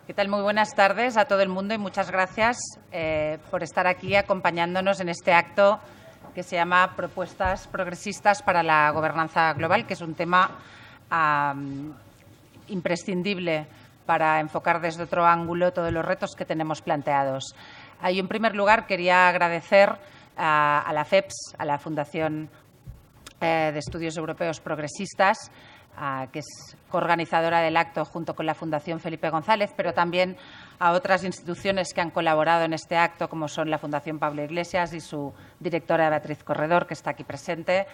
¿Qué tal? Muy buenas tardes a todo el mundo y muchas gracias por estar aquí acompañándonos en este acto que se llama Propuestas Progresistas para la Gobernanza Global, que es un tema imprescindible para enfocar desde otro ángulo todos los retos que tenemos planteados. Yo, en primer lugar, quería agradecer a la FEPS, a la Fundación de Estudios Europeos Progresistas, que es coorganizadora del acto junto con la Fundación Felipe González, pero también a otras instituciones que han colaborado en este acto, como son la Fundación Pablo Iglesias y su directora Beatriz Corredor, que está aquí presente,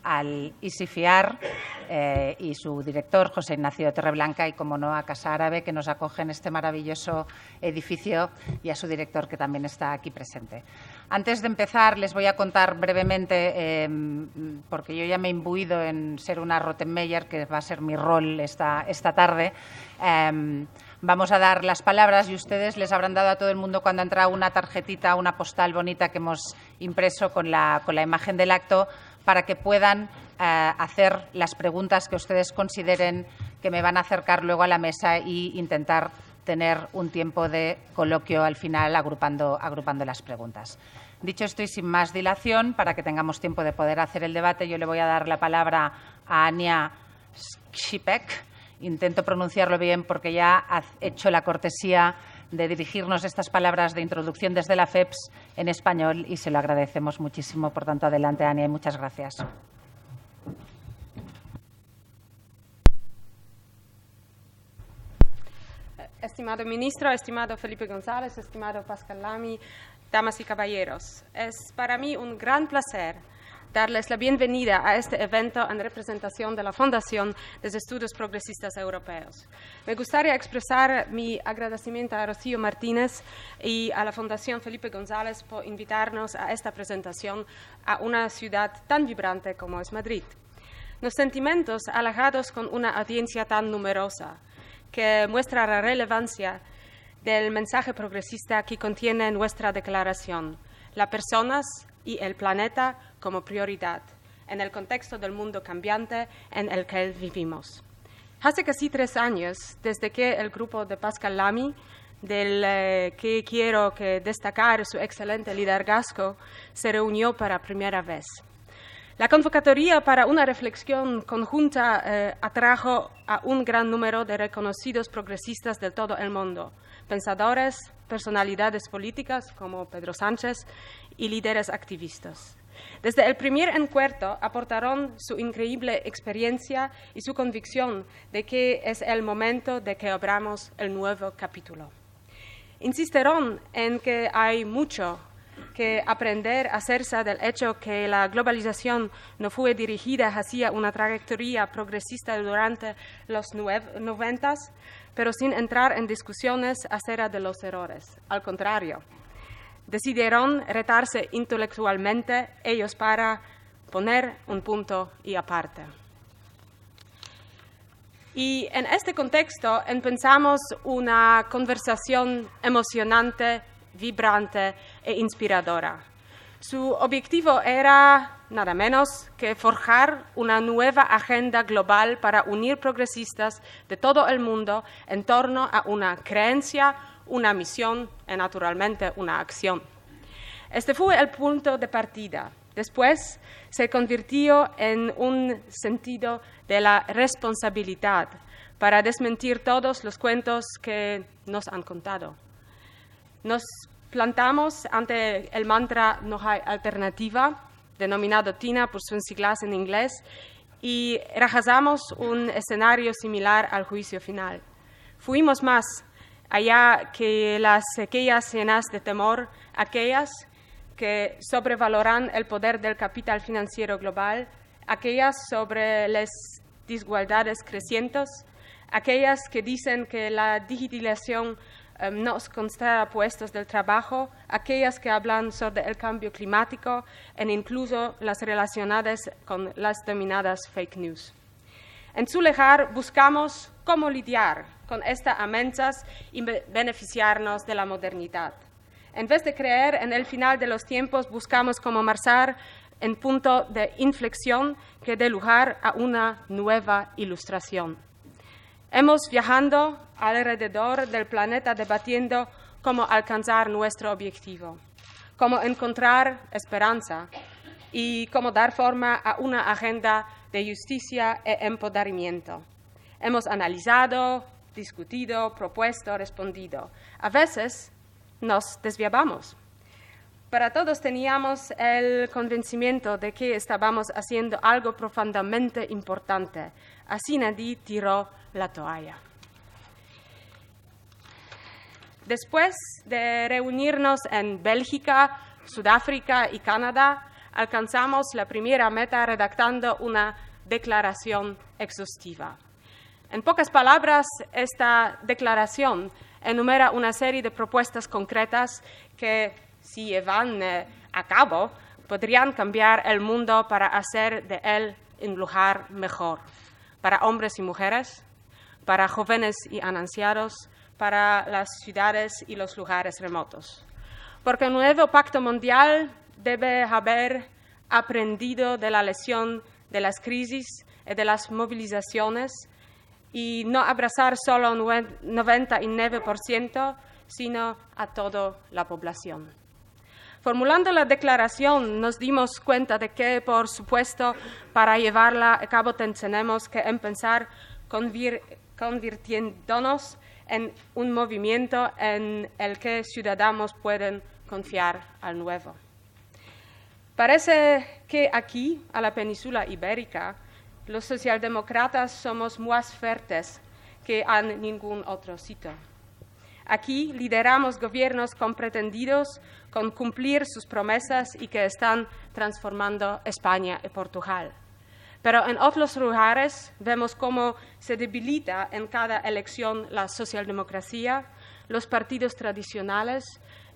al ISIFIAR y su director, José Ignacio Torreblanca, y, como no, a Casa Árabe, que nos acoge en este maravilloso edificio, y a su director, que también está aquí presente. Antes de empezar, les voy a contar brevemente, porque yo ya me he imbuido en ser una Rottenmeier, que va a ser mi rol esta tarde. Vamos a dar las palabras y ustedes les habrán dado a todo el mundo, cuando ha entrado, una tarjetita, una postal bonita que hemos impreso con la imagen del acto, para que puedan hacer las preguntas que ustedes consideren que me van a acercar luego a la mesa e intentar tener un tiempo de coloquio al final agrupando las preguntas. Dicho esto y sin más dilación, para que tengamos tiempo de poder hacer el debate, yo le voy a dar la palabra a Ania Skrzypek. Intento pronunciarlo bien porque ya ha hecho la cortesía de dirigirnos estas palabras de introducción desde la FEPS en español y se lo agradecemos muchísimo. Por tanto, adelante, Ania, y muchas gracias. Estimado ministro, estimado Felipe González, estimado Pascal Lamy, damas y caballeros, es para mí un gran placer darles la bienvenida a este evento en representación de la Fundación de Estudios Progresistas Europeos. Me gustaría expresar mi agradecimiento a Rocío Martínez y a la Fundación Felipe González por invitarnos a esta presentación a una ciudad tan vibrante como es Madrid. Nos sentimos halagados con una audiencia tan numerosa, que muestra la relevancia del mensaje progresista que contiene nuestra declaración: las personas y el planeta como prioridad en el contexto del mundo cambiante en el que vivimos. Hace casi 3 años, desde que el grupo de Pascal Lamy, del que quiero destacar su excelente liderazgo, se reunió por primera vez. La convocatoria para una reflexión conjunta atrajo a un gran número de reconocidos progresistas de todo el mundo, pensadores, personalidades políticas como Pedro Sánchez y líderes activistas. Desde el primer encuentro aportaron su increíble experiencia y su convicción de que es el momento de que abramos el nuevo capítulo. Insistieron en que hay mucho que aprender acerca del hecho que la globalización no fue dirigida hacia una trayectoria progresista durante los 90, pero sin entrar en discusiones acerca de los errores. Al contrario, decidieron retarse intelectualmente ellos para poner un punto y aparte. Y en este contexto empezamos una conversación emocionante, vibrante e inspiradora. Su objetivo era nada menos que forjar una nueva agenda global para unir progresistas de todo el mundo en torno a una creencia, una misión y, naturalmente, una acción. Este fue el punto de partida. Después se convirtió en un sentido de la responsabilidad para desmentir todos los cuentos que nos han contado. Nos plantamos ante el mantra "no hay alternativa", denominado TINA por sus siglas en inglés, y rechazamos un escenario similar al juicio final. Fuimos más allá que aquellas llenas de temor, aquellas que sobrevaloran el poder del capital financiero global, aquellas sobre las desigualdades crecientes, aquellas que dicen que la digitalización nos consta puestos del trabajo, aquellas que hablan sobre el cambio climático e incluso las relacionadas con las denominadas fake news. En su lugar, buscamos cómo lidiar con estas amenazas y beneficiarnos de la modernidad. En vez de creer en el final de los tiempos, buscamos cómo marchar en punto de inflexión que dé lugar a una nueva ilustración. Hemos viajado alrededor del planeta debatiendo cómo alcanzar nuestro objetivo, cómo encontrar esperanza y cómo dar forma a una agenda de justicia e empoderamiento. Hemos analizado, discutido, propuesto, respondido. A veces nos desviábamos. Para todos teníamos el convencimiento de que estábamos haciendo algo profundamente importante. Así nadie tiró la toalla. Después de reunirnos en Bélgica, Sudáfrica y Canadá, alcanzamos la primera meta redactando una declaración exhaustiva. En pocas palabras, esta declaración enumera una serie de propuestas concretas que, si llevan a cabo, podrían cambiar el mundo para hacer de él un lugar mejor, para hombres y mujeres, para jóvenes y ancianos, para las ciudades y los lugares remotos. Porque el nuevo pacto mundial debe haber aprendido de la lección de las crisis y de las movilizaciones y no abrazar solo 99%, sino a toda la población. Formulando la declaración, nos dimos cuenta de que, por supuesto, para llevarla a cabo tenemos que empezar convirtiéndonos en un movimiento en el que ciudadanos pueden confiar al nuevo. Parece que aquí, a la península ibérica, los socialdemócratas somos más fuertes que en ningún otro sitio. Aquí lideramos gobiernos comprometidos con cumplir sus promesas y que están transformando España y Portugal. Pero en otros lugares vemos cómo se debilita en cada elección la socialdemocracia, los partidos tradicionales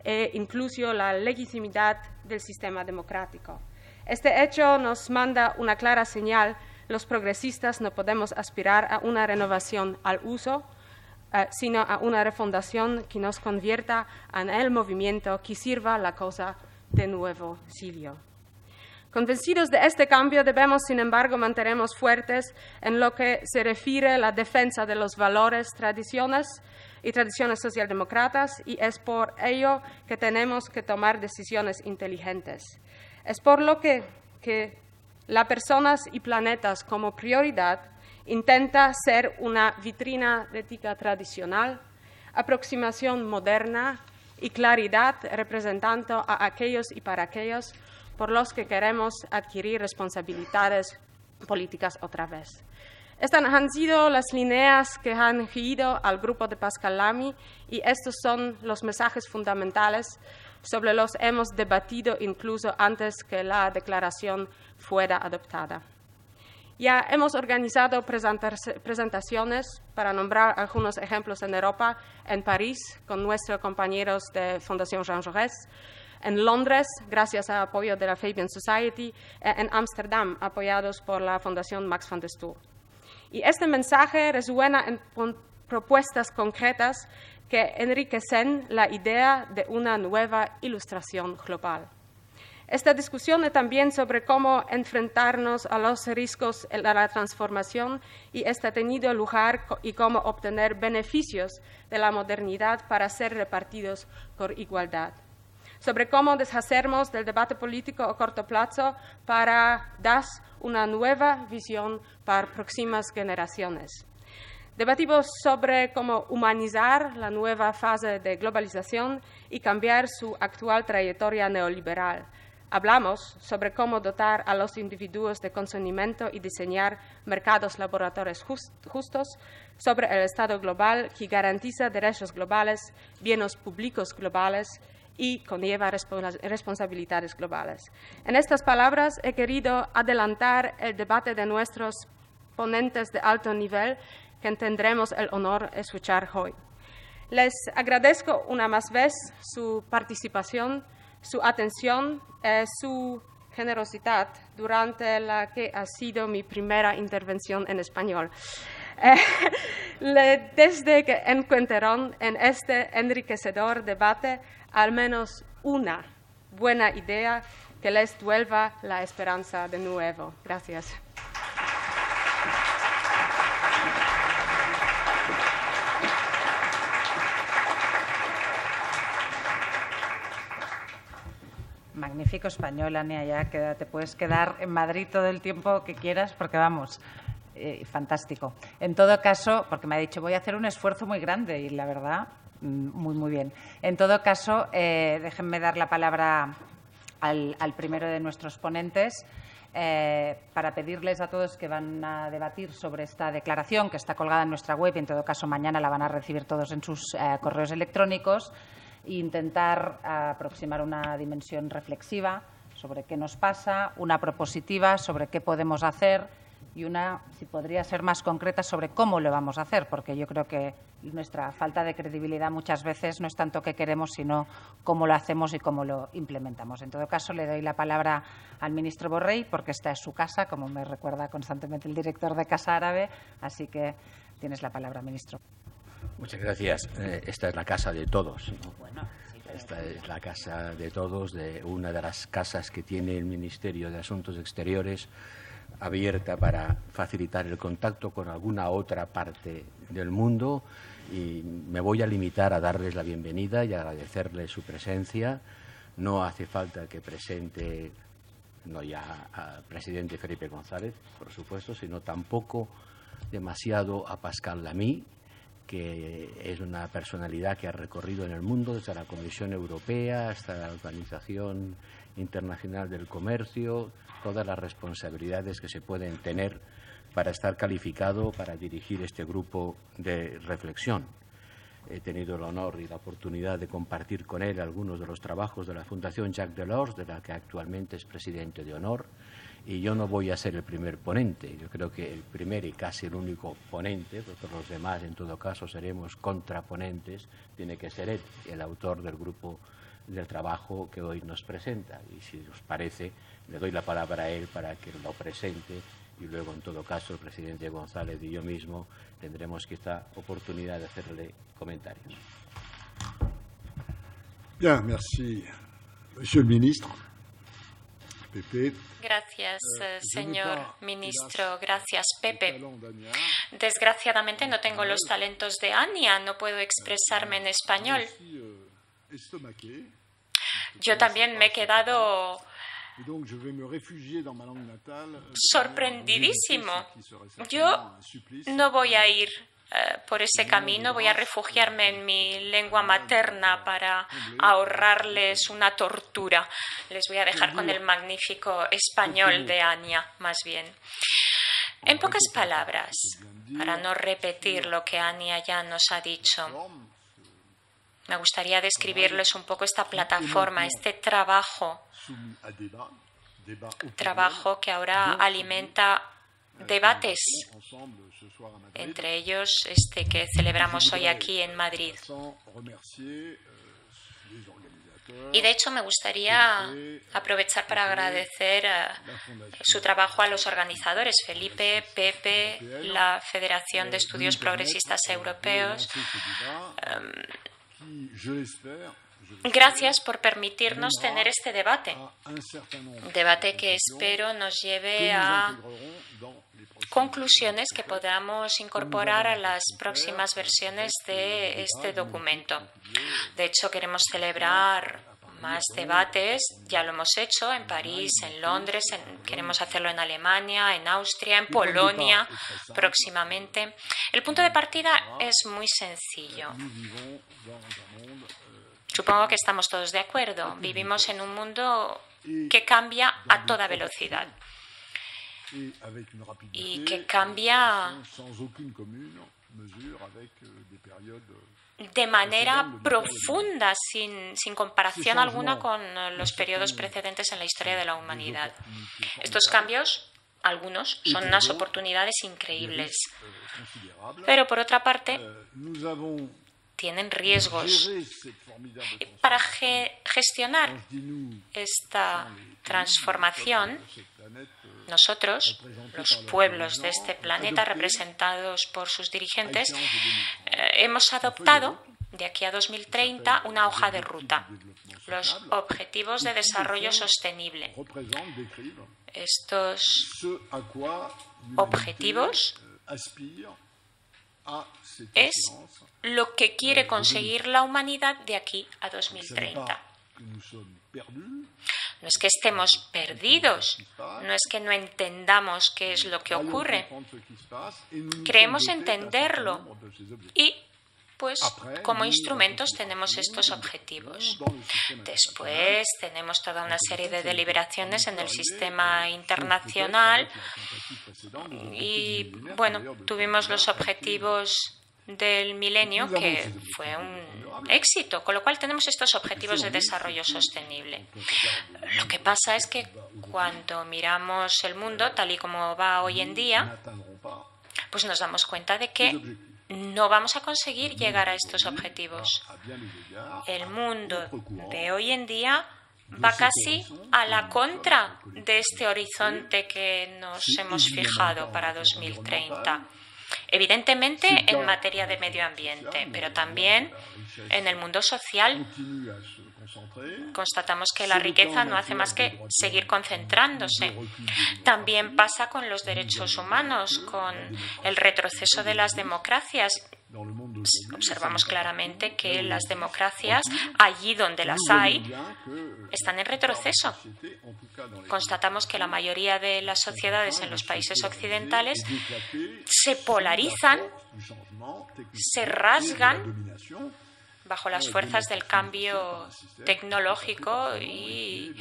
e incluso la legitimidad del sistema democrático. Este hecho nos manda una clara señal. Los progresistas no podemos aspirar a una renovación al uso, sino a una refundación que nos convierta en el movimiento que sirva la causa de nuevo siglo. Convencidos de este cambio, debemos, sin embargo, mantenernos fuertes en lo que se refiere a la defensa de los valores, tradiciones socialdemócratas, y es por ello que tenemos que tomar decisiones inteligentes. Es por lo que las personas y planetas como prioridad intenta ser una vitrina de ética tradicional, aproximación moderna y claridad representando a aquellos y para aquellos por los que queremos adquirir responsabilidades políticas otra vez. Estas han sido las líneas que han guiado al grupo de Pascal Lamy y estos son los mensajes fundamentales sobre los que hemos debatido incluso antes que la declaración fuera adoptada. Ya hemos organizado presentaciones, para nombrar algunos ejemplos, en Europa, en París, con nuestros compañeros de Fundación Jean Jaurès, en Londres, gracias al apoyo de la Fabian Society, en Ámsterdam, apoyados por la Fundación Max van der Stoel. Y este mensaje resuena en propuestas concretas que enriquecen la idea de una nueva ilustración global. Esta discusión es también sobre cómo enfrentarnos a los riesgos de la transformación y está teniendo lugar y cómo obtener beneficios de la modernidad para ser repartidos por igualdad. Sobre cómo deshacernos del debate político a corto plazo para dar una nueva visión para próximas generaciones. Debatimos sobre cómo humanizar la nueva fase de globalización y cambiar su actual trayectoria neoliberal. Hablamos sobre cómo dotar a los individuos de conocimiento y diseñar mercados laboratorios justos, sobre el Estado global que garantiza derechos globales, bienes públicos globales y conlleva responsabilidades globales. En estas palabras he querido adelantar el debate de nuestros ponentes de alto nivel que tendremos el honor de escuchar hoy. Les agradezco una más vez su participación, su atención y su generosidad durante la que ha sido mi primera intervención en español. Desde que encontraron en este enriquecedor debate al menos una buena idea que les devuelva la esperanza de nuevo. Gracias. magnífico español, Ania, ya te puedes quedar en Madrid todo el tiempo que quieras porque, vamos, fantástico. En todo caso, porque me ha dicho, voy a hacer un esfuerzo muy grande y, la verdad, muy bien. En todo caso, déjenme dar la palabra al primero de nuestros ponentes para pedirles a todos que van a debatir sobre esta declaración que está colgada en nuestra web y, en todo caso, mañana la van a recibir todos en sus correos electrónicos e intentar aproximar una dimensión reflexiva sobre qué nos pasa, una propositiva sobre qué podemos hacer y una, si podría ser más concreta, sobre cómo lo vamos a hacer, porque yo creo que nuestra falta de credibilidad muchas veces no es tanto qué queremos, sino cómo lo hacemos y cómo lo implementamos. En todo caso, le doy la palabra al ministro Borrell, porque esta es su casa, como me recuerda constantemente el director de Casa Árabe, así que tienes la palabra, ministro. Muchas gracias. Esta es la casa de todos, ¿no? Esta es la casa de todos, de una de las casas que tiene el Ministerio de Asuntos Exteriores, abierta para facilitar el contacto con alguna otra parte del mundo, y me voy a limitar a darles la bienvenida y agradecerles su presencia. No hace falta que presente no ya al presidente Felipe González, por supuesto, sino tampoco demasiado a Pascal Lamy, que es una personalidad que ha recorrido en el mundo desde la Comisión Europea hasta la Organización Internacional del Comercio, todas las responsabilidades que se pueden tener para estar calificado para dirigir este grupo de reflexión. He tenido el honor y la oportunidad de compartir con él algunos de los trabajos de la Fundación Jacques Delors, de la que actualmente es presidente de honor, y yo no voy a ser el primer ponente. Yo creo que el primer y casi el único ponente, porque los demás en todo caso seremos contraponentes, tiene que ser él, el autor del grupo del trabajo que hoy nos presenta. Y si os parece, le doy la palabra a él para que lo presente y luego, en todo caso, el presidente González y yo mismo tendremos quizá oportunidad de hacerle comentarios. Bien, merci, Monsieur le Ministre. Pepe. Gracias, señor ministro. Gracias, Pepe. Desgraciadamente no tengo los talentos de Ania, no puedo expresarme en español. Yo también me he quedado sorprendidísimo. Yo no voy a ir por ese camino, voy a refugiarme en mi lengua materna para ahorrarles una tortura. Les voy a dejar con el magnífico español de Ania, más bien. En pocas palabras, para no repetir lo que Ania ya nos ha dicho, me gustaría describirles un poco esta plataforma, este trabajo que ahora alimenta debates, entre ellos este que celebramos hoy aquí en Madrid. Y de hecho me gustaría aprovechar para agradecer su trabajo a los organizadores, Felipe, Pepe, la Federación de Estudios Progresistas Europeos. Gracias por permitirnos tener este debate. Debate que espero nos lleve a conclusiones que podamos incorporar a las próximas versiones de este documento. De hecho, queremos celebrar más debates, ya lo hemos hecho en París, en Londres, queremos hacerlo en Alemania, en Austria, en Polonia próximamente. El punto de partida es muy sencillo. Supongo que estamos todos de acuerdo. Vivimos en un mundo que cambia a toda velocidad y que cambia de manera profunda, sin comparación alguna con los periodos precedentes en la historia de la humanidad. Estos cambios, algunos, son unas oportunidades increíbles. Pero, por otra parte, tienen riesgos. Para gestionar esta transformación, nosotros, los pueblos de este planeta, representados por sus dirigentes, hemos adoptado, de aquí a 2030, una hoja de ruta, los Objetivos de Desarrollo Sostenible. Estos objetivos es lo que quiere conseguir la humanidad de aquí a 2030. No es que estemos perdidos, no es que no entendamos qué es lo que ocurre. Creemos entenderlo y, pues, como instrumentos tenemos estos objetivos. Después tenemos toda una serie de deliberaciones en el sistema internacional y, bueno, tuvimos los objetivos del milenio, que fue un éxito, con lo cual tenemos estos objetivos de desarrollo sostenible. Lo que pasa es que cuando miramos el mundo tal y como va hoy en día, pues nos damos cuenta de que no vamos a conseguir llegar a estos objetivos. El mundo de hoy en día va casi a la contra de este horizonte que nos hemos fijado para 2030. Evidentemente en materia de medio ambiente, pero también en el mundo social. Constatamos que la riqueza no hace más que seguir concentrándose. También pasa con los derechos humanos, con el retroceso de las democracias. Observamos claramente que las democracias, allí donde las hay, están en retroceso. Constatamos que la mayoría de las sociedades en los países occidentales se polarizan, se rasgan bajo las fuerzas del cambio tecnológico y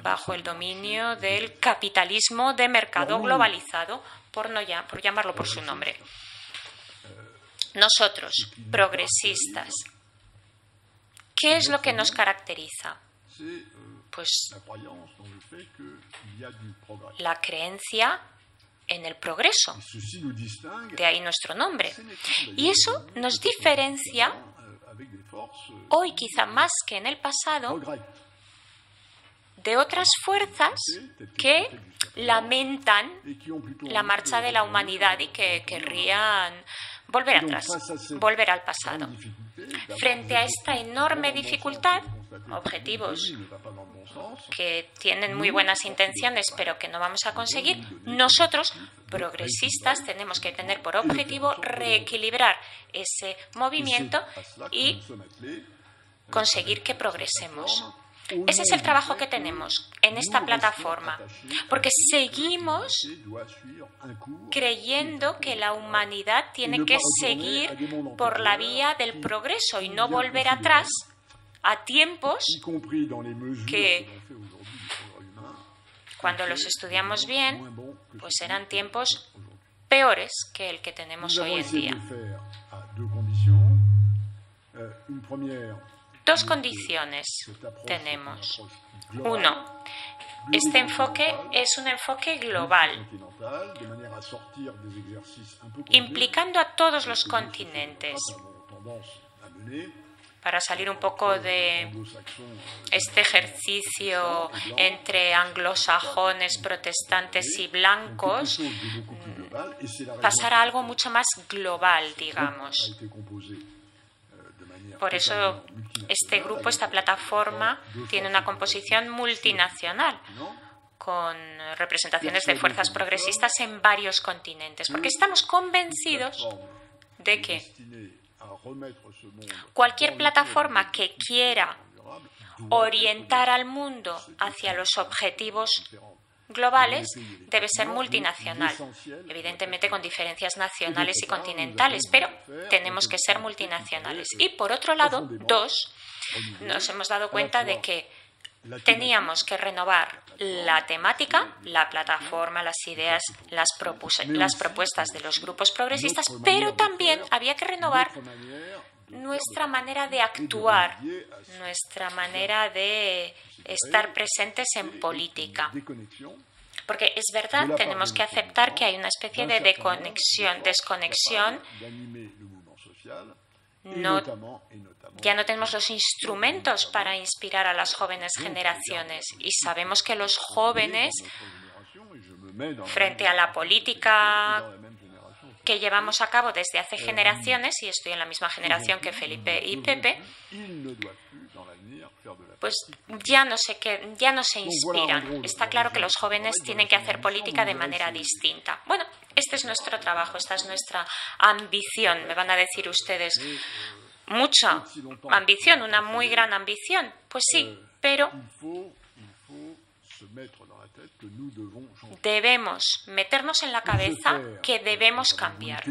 bajo el dominio del capitalismo de mercado globalizado, por llamarlo por su nombre. Nosotros, progresistas, ¿qué es lo que nos caracteriza? Pues la creencia en el progreso. De ahí nuestro nombre. Y eso nos diferencia hoy, quizá más que en el pasado, de otras fuerzas que lamentan la marcha de la humanidad y que querrían volver atrás, volver al pasado. Frente a esta enorme dificultad, objetivos que tienen muy buenas intenciones pero que no vamos a conseguir, nosotros, progresistas, tenemos que tener por objetivo reequilibrar ese movimiento y conseguir que progresemos. Ese es el trabajo que tenemos en esta plataforma, porque seguimos creyendo que la humanidad tiene que seguir por la vía del progreso y no volver atrás a tiempos que, cuando los estudiamos bien, pues eran tiempos peores que el que tenemos hoy en día. Dos condiciones tenemos. Uno, este enfoque es un enfoque global, implicando a todos los continentes, para salir un poco de este ejercicio entre anglosajones, protestantes y blancos, pasar a algo mucho más global, digamos. Por eso este grupo, esta plataforma, tiene una composición multinacional, con representaciones de fuerzas progresistas en varios continentes, porque estamos convencidos de que cualquier plataforma que quiera orientar al mundo hacia los objetivos globales debe ser multinacional, evidentemente con diferencias nacionales y continentales, pero tenemos que ser multinacionales. Y por otro lado, dos, nos hemos dado cuenta de que teníamos que renovar la temática, la plataforma, las ideas, las propuestas de los grupos progresistas, pero también había que renovar nuestra manera de actuar, nuestra manera de estar presentes en política. Porque es verdad, tenemos que aceptar que hay una especie de desconexión. Ya no tenemos los instrumentos para inspirar a las jóvenes generaciones y sabemos que los jóvenes, frente a la política que llevamos a cabo desde hace generaciones, y estoy en la misma generación que Felipe y Pepe, pues ya no se inspiran. Está claro que los jóvenes tienen que hacer política de manera distinta. Bueno, este es nuestro trabajo, esta es nuestra ambición. Me van a decir ustedes, mucha ambición, una muy gran ambición. Pues sí, pero Debemos meternos en la cabeza que debemos cambiar.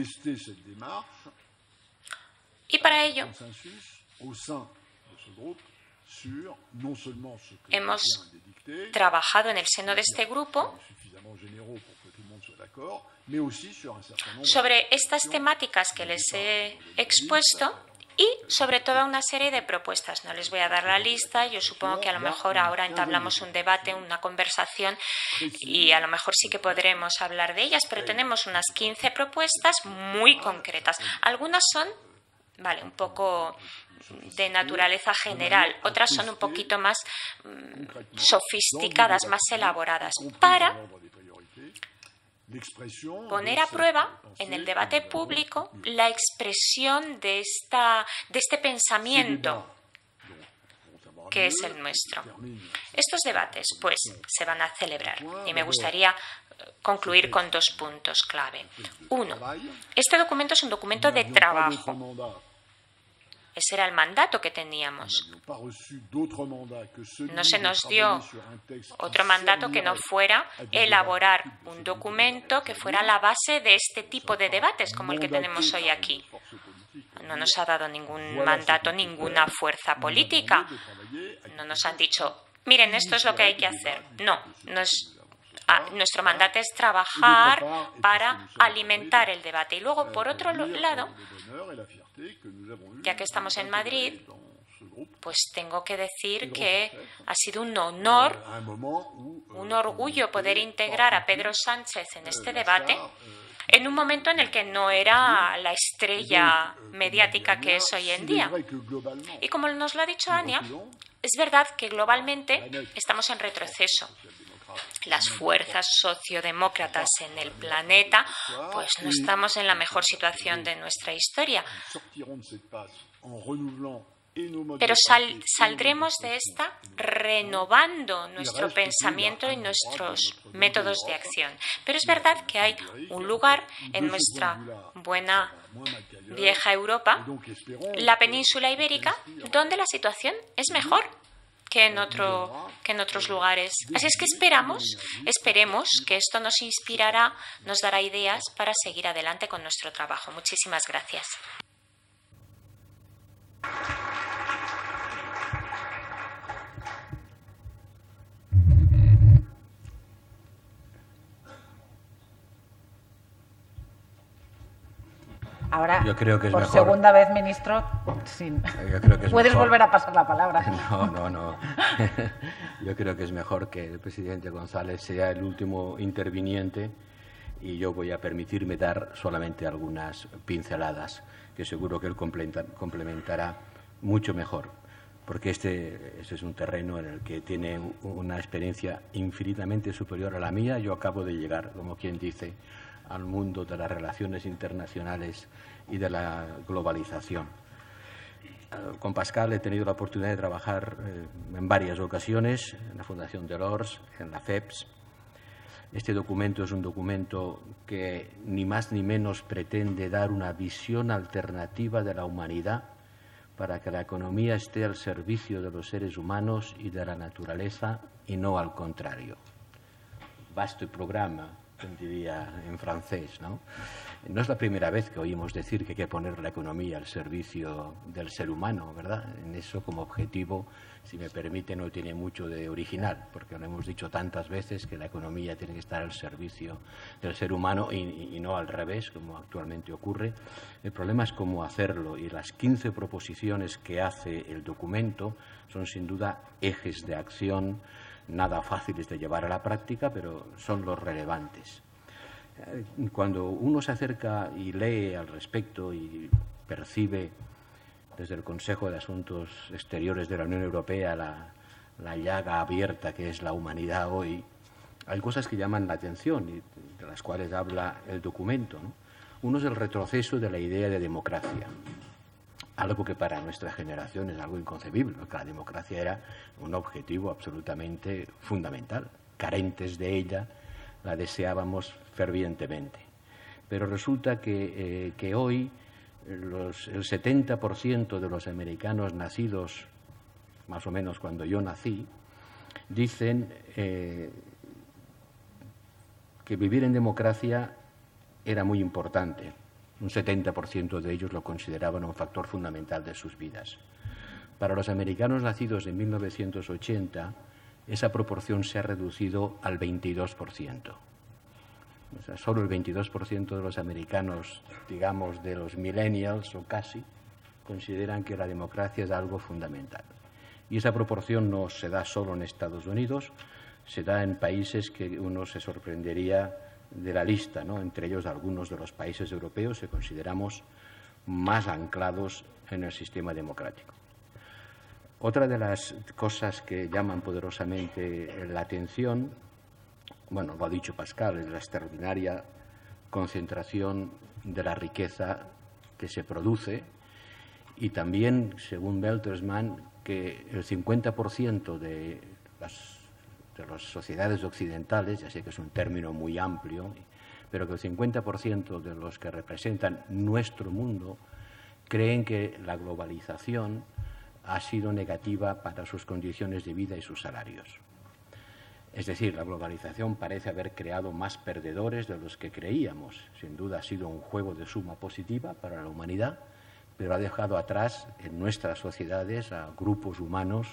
Y para ello hemos trabajado en el seno de este grupo sobre estas temáticas que les he expuesto y sobre toda una serie de propuestas. No les voy a dar la lista, yo supongo que a lo mejor ahora entablamos un debate, una conversación y a lo mejor sí que podremos hablar de ellas, pero tenemos unas 15 propuestas muy concretas. Algunas son, un poco de naturaleza general, otras son un poquito más sofisticadas, más elaboradas, para poner a prueba en el debate público la expresión de este pensamiento que es el nuestro. Estos debates, pues, se van a celebrar y me gustaría concluir con 2 puntos clave. 1. Este documento es un documento de trabajo. Ese era el mandato que teníamos. No se nos dio otro mandato que no fuera elaborar un documento que fuera la base de este tipo de debates como el que tenemos hoy aquí. No nos ha dado ningún mandato, ninguna fuerza política. No nos han dicho, miren, esto es lo que hay que hacer. No, nuestro mandato es trabajar para alimentar el debate. Y luego, por otro lado, ya que estamos en Madrid, pues tengo que decir que ha sido un honor, un orgullo poder integrar a Pedro Sánchez en este debate en un momento en el que no era la estrella mediática que es hoy en día. Y como nos lo ha dicho Ania, es verdad que globalmente estamos en retroceso. Las fuerzas sociodemócratas en el planeta, pues no estamos en la mejor situación de nuestra historia. Pero saldremos de esta renovando nuestro pensamiento y nuestros métodos de acción. Pero es verdad que hay un lugar en nuestra buena vieja Europa, la península ibérica, donde la situación es mejor que en otros lugares. Así es que esperemos que esto nos inspirará, nos dará ideas para seguir adelante con nuestro trabajo. Muchísimas gracias. Ahora, yo creo que es por mejor. Segunda vez, ministro, Yo creo que es puedes mejor. volver a pasar la palabra. No. Yo creo que es mejor que el presidente González sea el último interviniente y yo voy a permitirme dar solamente algunas pinceladas que seguro que él complementará mucho mejor, porque este es un terreno en el que tiene una experiencia infinitamente superior a la mía. Yo acabo de llegar, como quien dice, al mundo de las relaciones internacionales y de la globalización. Con Pascal he tenido la oportunidad de trabajar en varias ocasiones, en la Fundación Delors, en la FEPS. Este documento es un documento que ni más ni menos pretende dar una visión alternativa de la humanidad para que la economía esté al servicio de los seres humanos y de la naturaleza y no al contrario. Vasto programa, diría en francés, ¿no? No es la primera vez que oímos decir que hay que poner la economía al servicio del ser humano, ¿verdad? En eso, como objetivo, si me permite, no tiene mucho de original, porque lo hemos dicho tantas veces que la economía tiene que estar al servicio del ser humano y no al revés, como actualmente ocurre. El problema es cómo hacerlo, y las 15 proposiciones que hace el documento son sin duda ejes de acción nada fáciles de llevar a la práctica, pero son los relevantes. Cuando uno se acerca y lee al respecto y percibe desde el Consejo de Asuntos Exteriores de la Unión Europea la llaga abierta que es la humanidad hoy, hay cosas que llaman la atención y de las cuales habla el documento, ¿no? Uno es el retroceso de la idea de democracia, algo que para nuestra generación es algo inconcebible, porque la democracia era un objetivo absolutamente fundamental. Carentes de ella, la deseábamos fervientemente. Pero resulta que hoy el 70% de los americanos nacidos, más o menos cuando yo nací, dicen que vivir en democracia era muy importante. Un 70% de ellos lo consideraban un factor fundamental de sus vidas. Para los americanos nacidos en 1980, esa proporción se ha reducido al 22%. O sea, solo el 22% de los americanos, digamos, de los millennials o casi, consideran que la democracia es algo fundamental. Y esa proporción no se da solo en Estados Unidos, se da en países que uno se sorprendería de la lista, ¿no? Entre ellos algunos de los países europeos que consideramos más anclados en el sistema democrático. Otra de las cosas que llaman poderosamente la atención, bueno, lo ha dicho Pascal, es la extraordinaria concentración de la riqueza que se produce y también, según Bertelsmann, que el 50% de las sociedades occidentales, ya sé que es un término muy amplio, pero que el 50% de los que representan nuestro mundo creen que la globalización ha sido negativa para sus condiciones de vida y sus salarios. Es decir, la globalización parece haber creado más perdedores de los que creíamos. Sin duda ha sido un juego de suma positiva para la humanidad, pero ha dejado atrás en nuestras sociedades a grupos humanos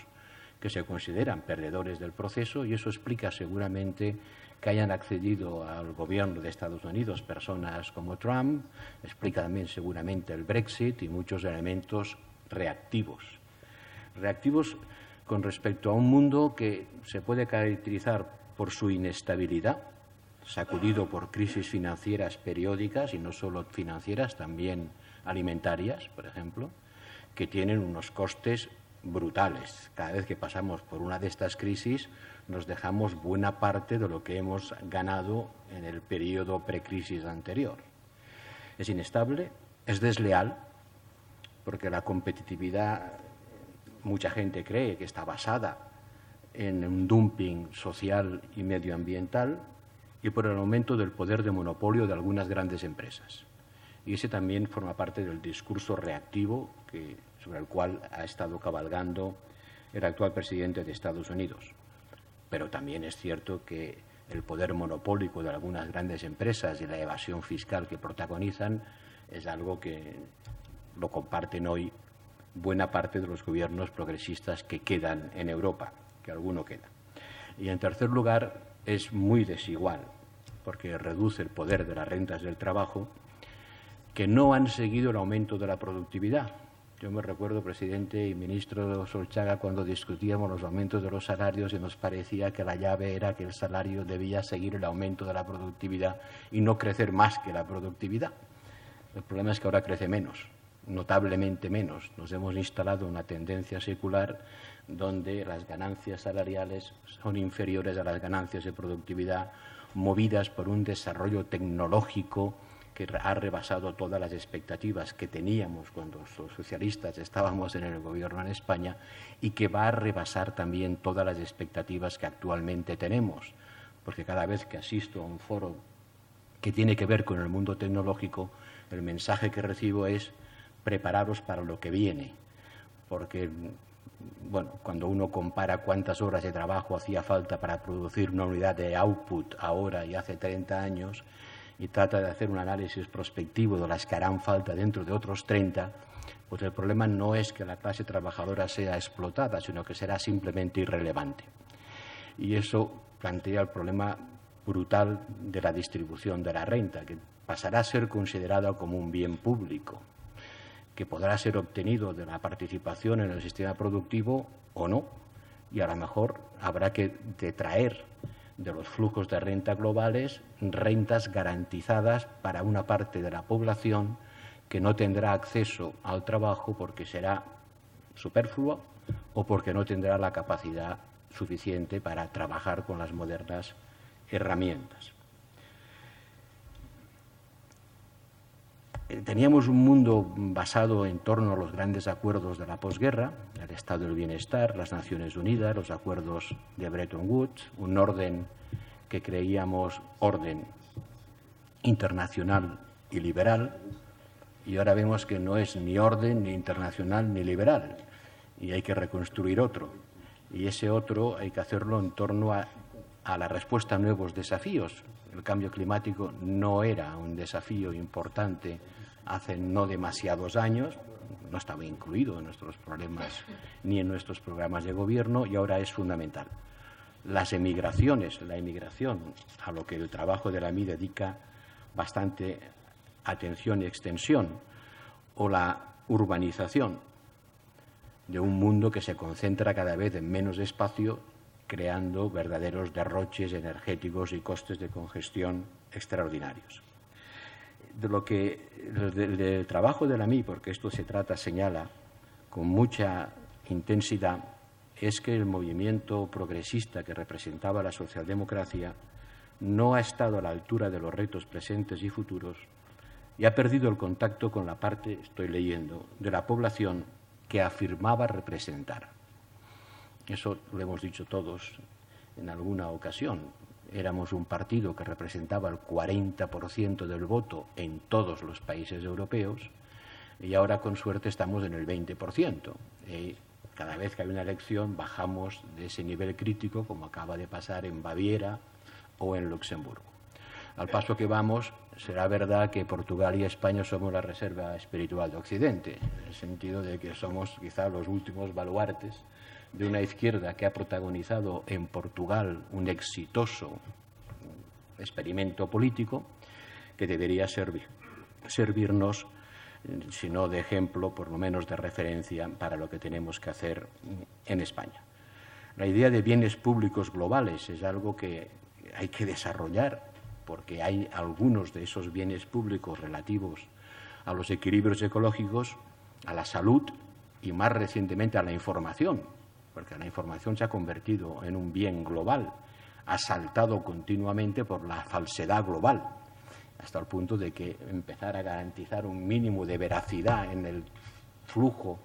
que se consideran perdedores del proceso, y eso explica seguramente que hayan accedido al gobierno de Estados Unidos personas como Trump, explica también seguramente el Brexit y muchos elementos reactivos. Reactivos con respecto a un mundo que se puede caracterizar por su inestabilidad, sacudido por crisis financieras periódicas, y no solo financieras, también alimentarias, por ejemplo, que tienen unos costes brutales. Cada vez que pasamos por una de estas crisis nos dejamos buena parte de lo que hemos ganado en el periodo precrisis anterior. Es inestable, es desleal, porque la competitividad, mucha gente cree que está basada en un dumping social y medioambiental, y por el aumento del poder de monopolio de algunas grandes empresas. Y ese también forma parte del discurso reactivo sobre el cual ha estado cabalgando el actual presidente de Estados Unidos. Pero también es cierto que el poder monopólico de algunas grandes empresas y la evasión fiscal que protagonizan es algo que lo comparten hoy buena parte de los gobiernos progresistas que quedan en Europa, que alguno queda. Y en tercer lugar, es muy desigual, porque reduce el poder de las rentas del trabajo, que no han seguido el aumento de la productividad. Yo me recuerdo, presidente y ministro Solchaga, cuando discutíamos los aumentos de los salarios y nos parecía que la llave era que el salario debía seguir el aumento de la productividad y no crecer más que la productividad. El problema es que ahora crece menos, notablemente menos. Nos hemos instalado una tendencia secular donde las ganancias salariales son inferiores a las ganancias de productividad, movidas por un desarrollo tecnológico que ha rebasado todas las expectativas que teníamos cuando los socialistas estábamos en el gobierno en España, y que va a rebasar también todas las expectativas que actualmente tenemos, porque cada vez que asisto a un foro que tiene que ver con el mundo tecnológico, el mensaje que recibo es: prepararos para lo que viene, porque bueno, cuando uno compara cuántas horas de trabajo hacía falta para producir una unidad de output ahora y hace 30 años, y trata de hacer un análisis prospectivo de las que harán falta dentro de otros 30, pues el problema no es que la clase trabajadora sea explotada, sino que será simplemente irrelevante. Y eso plantea el problema brutal de la distribución de la renta, que pasará a ser considerada como un bien público, que podrá ser obtenido de la participación en el sistema productivo o no, y a lo mejor habrá que detraer de los flujos de renta globales rentas garantizadas para una parte de la población que no tendrá acceso al trabajo porque será superfluo o porque no tendrá la capacidad suficiente para trabajar con las modernas herramientas. Teníamos un mundo basado en torno a los grandes acuerdos de la posguerra, el Estado del Bienestar, las Naciones Unidas, los acuerdos de Bretton Woods, un orden que creíamos orden internacional y liberal, y ahora vemos que no es ni orden, ni internacional, ni liberal, y hay que reconstruir otro. y ese otro hay que hacerlo en torno a la respuesta a nuevos desafíos. El cambio climático no era un desafío importante hace no demasiados años, no estaba incluido en nuestros problemas ni en nuestros programas de gobierno, y ahora es fundamental. Las emigraciones, la emigración, a lo que el trabajo de la MI dedica bastante atención y extensión, o la urbanización de un mundo que se concentra cada vez en menos espacio, creando verdaderos derroches energéticos y costes de congestión extraordinarios. Del trabajo de la MI, porque esto se trata, señala con mucha intensidad, es que el movimiento progresista que representaba la socialdemocracia no ha estado a la altura de los retos presentes y futuros y ha perdido el contacto con la parte, estoy leyendo, de la población que afirmaba representar. Eso lo hemos dicho todos en alguna ocasión. Éramos un partido que representaba el 40% del voto en todos los países europeos y ahora, con suerte, estamos en el 20%. Cada vez que hay una elección bajamos de ese nivel crítico, como acaba de pasar en Baviera o en Luxemburgo. Al paso que vamos, será verdad que Portugal y España somos la reserva espiritual de Occidente, en el sentido de que somos quizá los últimos baluartes de una izquierda que ha protagonizado en Portugal un exitoso experimento político que debería servirnos, si no de ejemplo, por lo menos de referencia para lo que tenemos que hacer en España. La idea de bienes públicos globales es algo que hay que desarrollar, porque hay algunos de esos bienes públicos relativos a los equilibrios ecológicos, a la salud y, más recientemente, a la información, porque la información se ha convertido en un bien global, asaltado continuamente por la falsedad global, hasta el punto de que empezar a garantizar un mínimo de veracidad en el flujo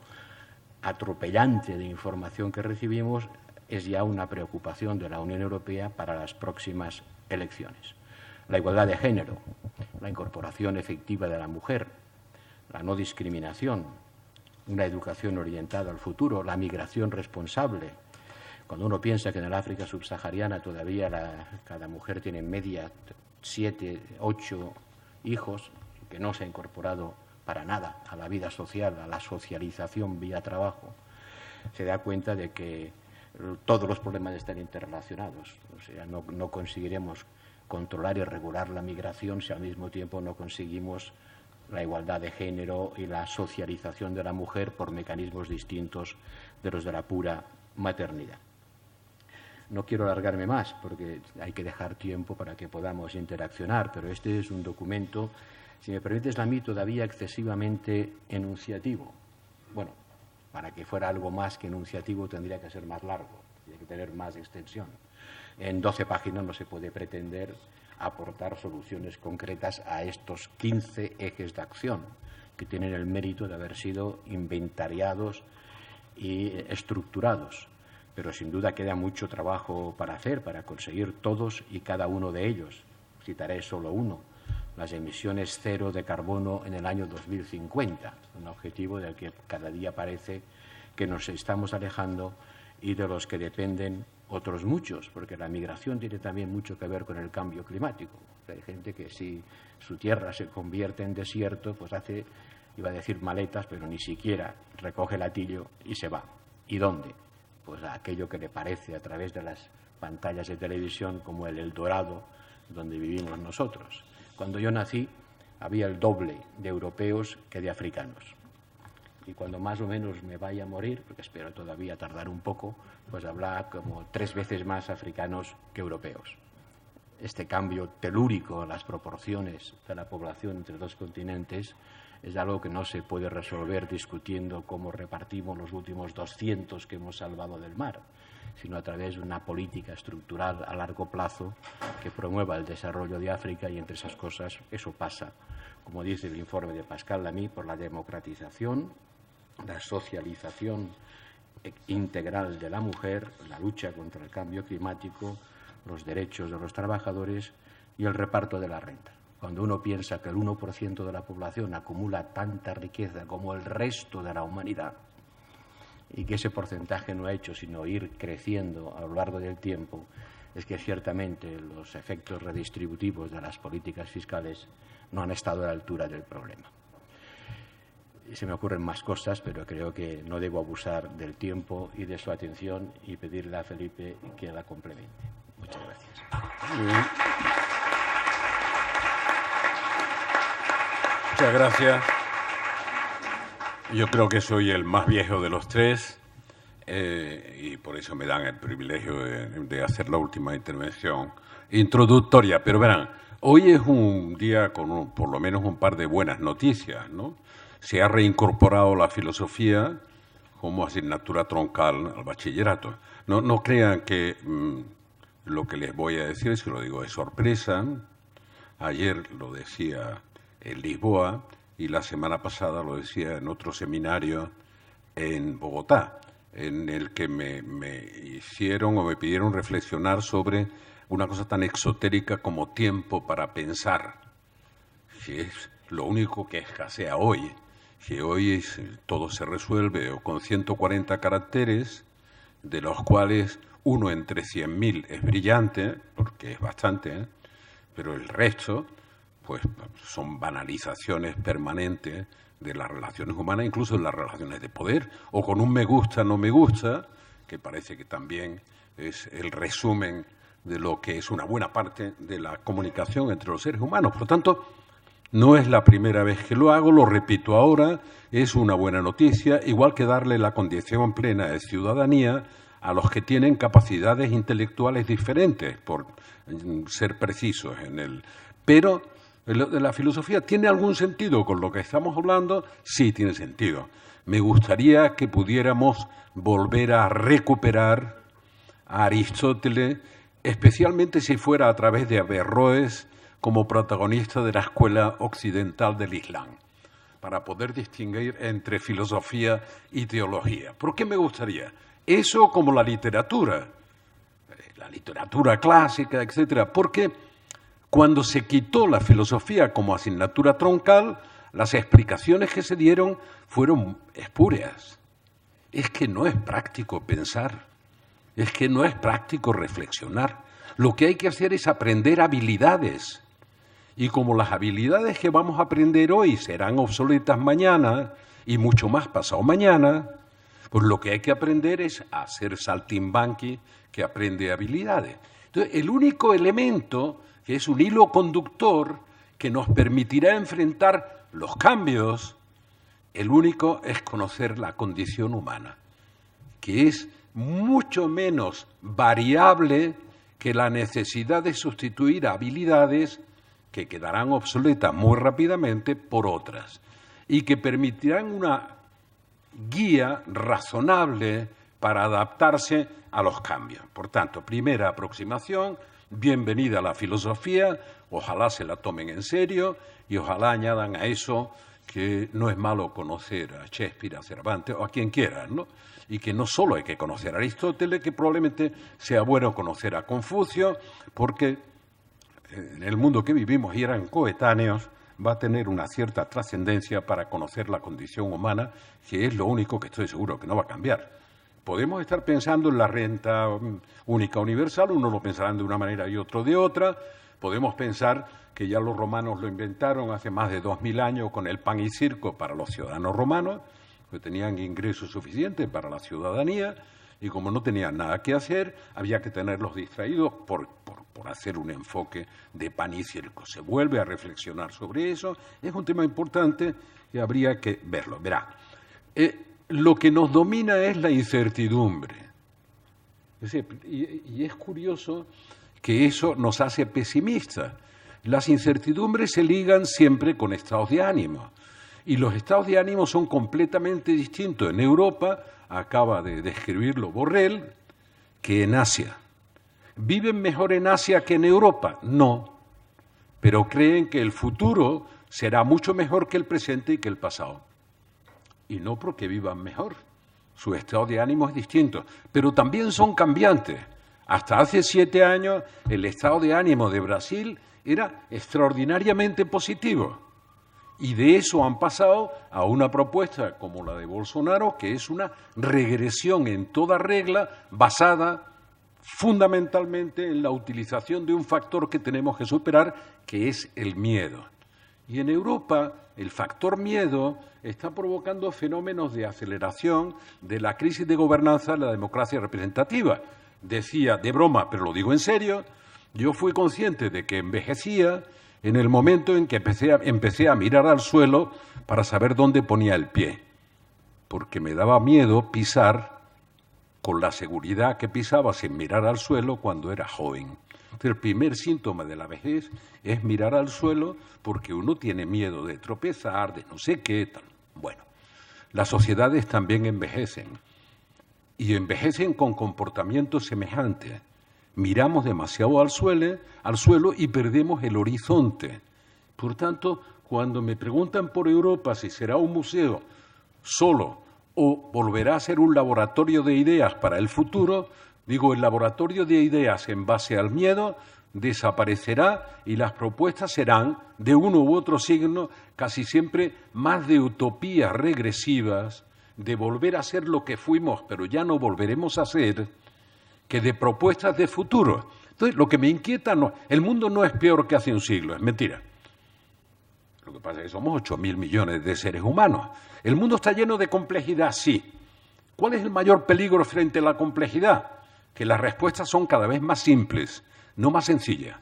atropellante de información que recibimos es ya una preocupación de la Unión Europea para las próximas elecciones. La igualdad de género, la incorporación efectiva de la mujer, la no discriminación, una educación orientada al futuro, la migración responsable. Cuando uno piensa que en el África subsahariana todavía cada mujer tiene en media 7, 8 hijos, que no se ha incorporado para nada a la vida social, a la socialización vía trabajo, se da cuenta de que todos los problemas están interrelacionados. O sea, no conseguiremos controlar y regular la migración si al mismo tiempo no conseguimos la igualdad de género y la socialización de la mujer por mecanismos distintos de los de la pura maternidad. No quiero alargarme más porque hay que dejar tiempo para que podamos interaccionar, pero este es un documento, si me permites, a mí todavía excesivamente enunciativo. Bueno, para que fuera algo más que enunciativo tendría que ser más largo, tendría que tener más extensión. En 12 páginas no se puede pretender aportar soluciones concretas a estos 15 ejes de acción que tienen el mérito de haber sido inventariados y estructurados. Pero sin duda queda mucho trabajo para hacer, para conseguir todos y cada uno de ellos. Citaré solo uno: las emisiones cero de carbono en el año 2050, un objetivo del que cada día parece que nos estamos alejando y de los que dependen otros muchos, porque la migración tiene también mucho que ver con el cambio climático. Hay gente que si su tierra se convierte en desierto, pues hace, iba a decir maletas, pero ni siquiera recoge el latillo y se va. ¿Y dónde? Pues a aquello que le parece a través de las pantallas de televisión como el Eldorado donde vivimos nosotros. Cuando yo nací había el doble de europeos que de africanos. Y cuando más o menos me vaya a morir, porque espero todavía tardar un poco, pues habrá como 3 veces más africanos que europeos. Este cambio telúrico en las proporciones de la población entre 2 continentes es algo que no se puede resolver discutiendo cómo repartimos los últimos 200 que hemos salvado del mar, sino a través de una política estructural a largo plazo que promueva el desarrollo de África, y entre esas cosas eso pasa, como dice el informe de Pascal Lamy, por la democratización, la socialización integral de la mujer, la lucha contra el cambio climático, los derechos de los trabajadores y el reparto de la renta. Cuando uno piensa que el 1% de la población acumula tanta riqueza como el resto de la humanidad y que ese porcentaje no ha hecho sino ir creciendo a lo largo del tiempo, es que ciertamente los efectos redistributivos de las políticas fiscales no han estado a la altura del problema. Se me ocurren más cosas, pero creo que no debo abusar del tiempo y de su atención y pedirle a Felipe que la complemente. Muchas gracias. Muy bien. Muchas gracias. Yo creo que soy el más viejo de los tres y por eso me dan el privilegio de hacer la última intervención introductoria. Pero verán, hoy es un día con por lo menos un par de buenas noticias, ¿no? Se ha reincorporado la filosofía como asignatura troncal al bachillerato. No crean que lo que les voy a decir, si lo digo de sorpresa. Ayer lo decía en Lisboa y la semana pasada lo decía en otro seminario en Bogotá, en el que me hicieron o me pidieron reflexionar sobre una cosa tan exotérica como tiempo para pensar, que es lo único que escasea hoy, que hoy todo se resuelve o con 140 caracteres, de los cuales uno entre 100.000 es brillante, porque es bastante, pero el resto pues son banalizaciones permanentes de las relaciones humanas, incluso de las relaciones de poder, o con un me gusta, no me gusta, que parece que también es el resumen de lo que es una buena parte de la comunicación entre los seres humanos. Por lo tanto, no es la primera vez que lo hago, lo repito ahora, es una buena noticia, igual que darle la condición plena de ciudadanía a los que tienen capacidades intelectuales diferentes, por ser precisos en el... Pero la filosofía, ¿tiene algún sentido con lo que estamos hablando? Sí, tiene sentido. Me gustaría que pudiéramos volver a recuperar a Aristóteles, especialmente si fuera a través de Averroes, como protagonista de la escuela occidental del Islam, para poder distinguir entre filosofía y teología. ¿Por qué me gustaría? Eso como la literatura clásica, etcétera, porque cuando se quitó la filosofía como asignatura troncal, las explicaciones que se dieron fueron espurias. Es que no es práctico pensar, es que no es práctico reflexionar. Lo que hay que hacer es aprender habilidades. Y como las habilidades que vamos a aprender hoy serán obsoletas mañana y mucho más pasado mañana, pues lo que hay que aprender es a hacer saltimbanqui que aprende habilidades. Entonces, el único elemento que es un hilo conductor que nos permitirá enfrentar los cambios, el único es conocer la condición humana, que es mucho menos variable que la necesidad de sustituir habilidades que quedarán obsoletas muy rápidamente por otras y que permitirán una guía razonable para adaptarse a los cambios. Por tanto, primera aproximación, bienvenida a la filosofía, ojalá se la tomen en serio y ojalá añadan a eso que no es malo conocer a Shakespeare, a Cervantes o a quien quieran, ¿no? Y que no solo hay que conocer a Aristóteles, que probablemente sea bueno conocer a Confucio, porque en el mundo que vivimos y eran coetáneos, va a tener una cierta trascendencia para conocer la condición humana, que es lo único que estoy seguro que no va a cambiar. Podemos estar pensando en la renta única universal, uno lo pensarán de una manera y otro de otra. Podemos pensar que ya los romanos lo inventaron hace más de 2000 años con el pan y circo para los ciudadanos romanos, que tenían ingresos suficientes para la ciudadanía y como no tenían nada que hacer, había que tenerlos distraídos por hacer un enfoque de pan y circo. Se vuelve a reflexionar sobre eso. Es un tema importante y habría que verlo. Verá, lo que nos domina es la incertidumbre. Y es curioso que eso nos hace pesimistas. Las incertidumbres se ligan siempre con estados de ánimo. Y los estados de ánimo son completamente distintos en Europa, acaba de describirlo Borrell, que en Asia. ¿Viven mejor en Asia que en Europa? No, pero creen que el futuro será mucho mejor que el presente y que el pasado. Y no porque vivan mejor, su estado de ánimo es distinto, pero también son cambiantes. Hasta hace 7 años el estado de ánimo de Brasil era extraordinariamente positivo Y de eso han pasado a una propuesta como la de Bolsonaro, que es una regresión en toda regla basada fundamentalmente en la utilización de un factor que tenemos que superar, que es el miedo. Y en Europa el factor miedo está provocando fenómenos de aceleración de la crisis de gobernanza de la democracia representativa. Decía de broma, pero lo digo en serio, yo fui consciente de que envejecía en el momento en que empecé a mirar al suelo para saber dónde ponía el pie, porque me daba miedo pisar con la seguridad que pisaba sin mirar al suelo cuando era joven. Entonces, el primer síntoma de la vejez es mirar al suelo porque uno tiene miedo de tropezar, de no sé qué, tal. Bueno, las sociedades también envejecen, y envejecen con comportamientos semejantes. Miramos demasiado al suelo y perdemos el horizonte. Por tanto, cuando me preguntan por Europa si será un museo solo o volverá a ser un laboratorio de ideas para el futuro, digo, el laboratorio de ideas en base al miedo desaparecerá y las propuestas serán, de uno u otro signo, casi siempre más de utopías regresivas, de volver a ser lo que fuimos, pero ya no volveremos a ser, que de propuestas de futuro. Entonces, lo que me inquieta, el mundo no es peor que hace un siglo, es mentira. Lo que pasa es que somos 8.000 millones de seres humanos. El mundo está lleno de complejidad, sí. ¿Cuál es el mayor peligro frente a la complejidad? Que las respuestas son cada vez más simples, no más sencillas.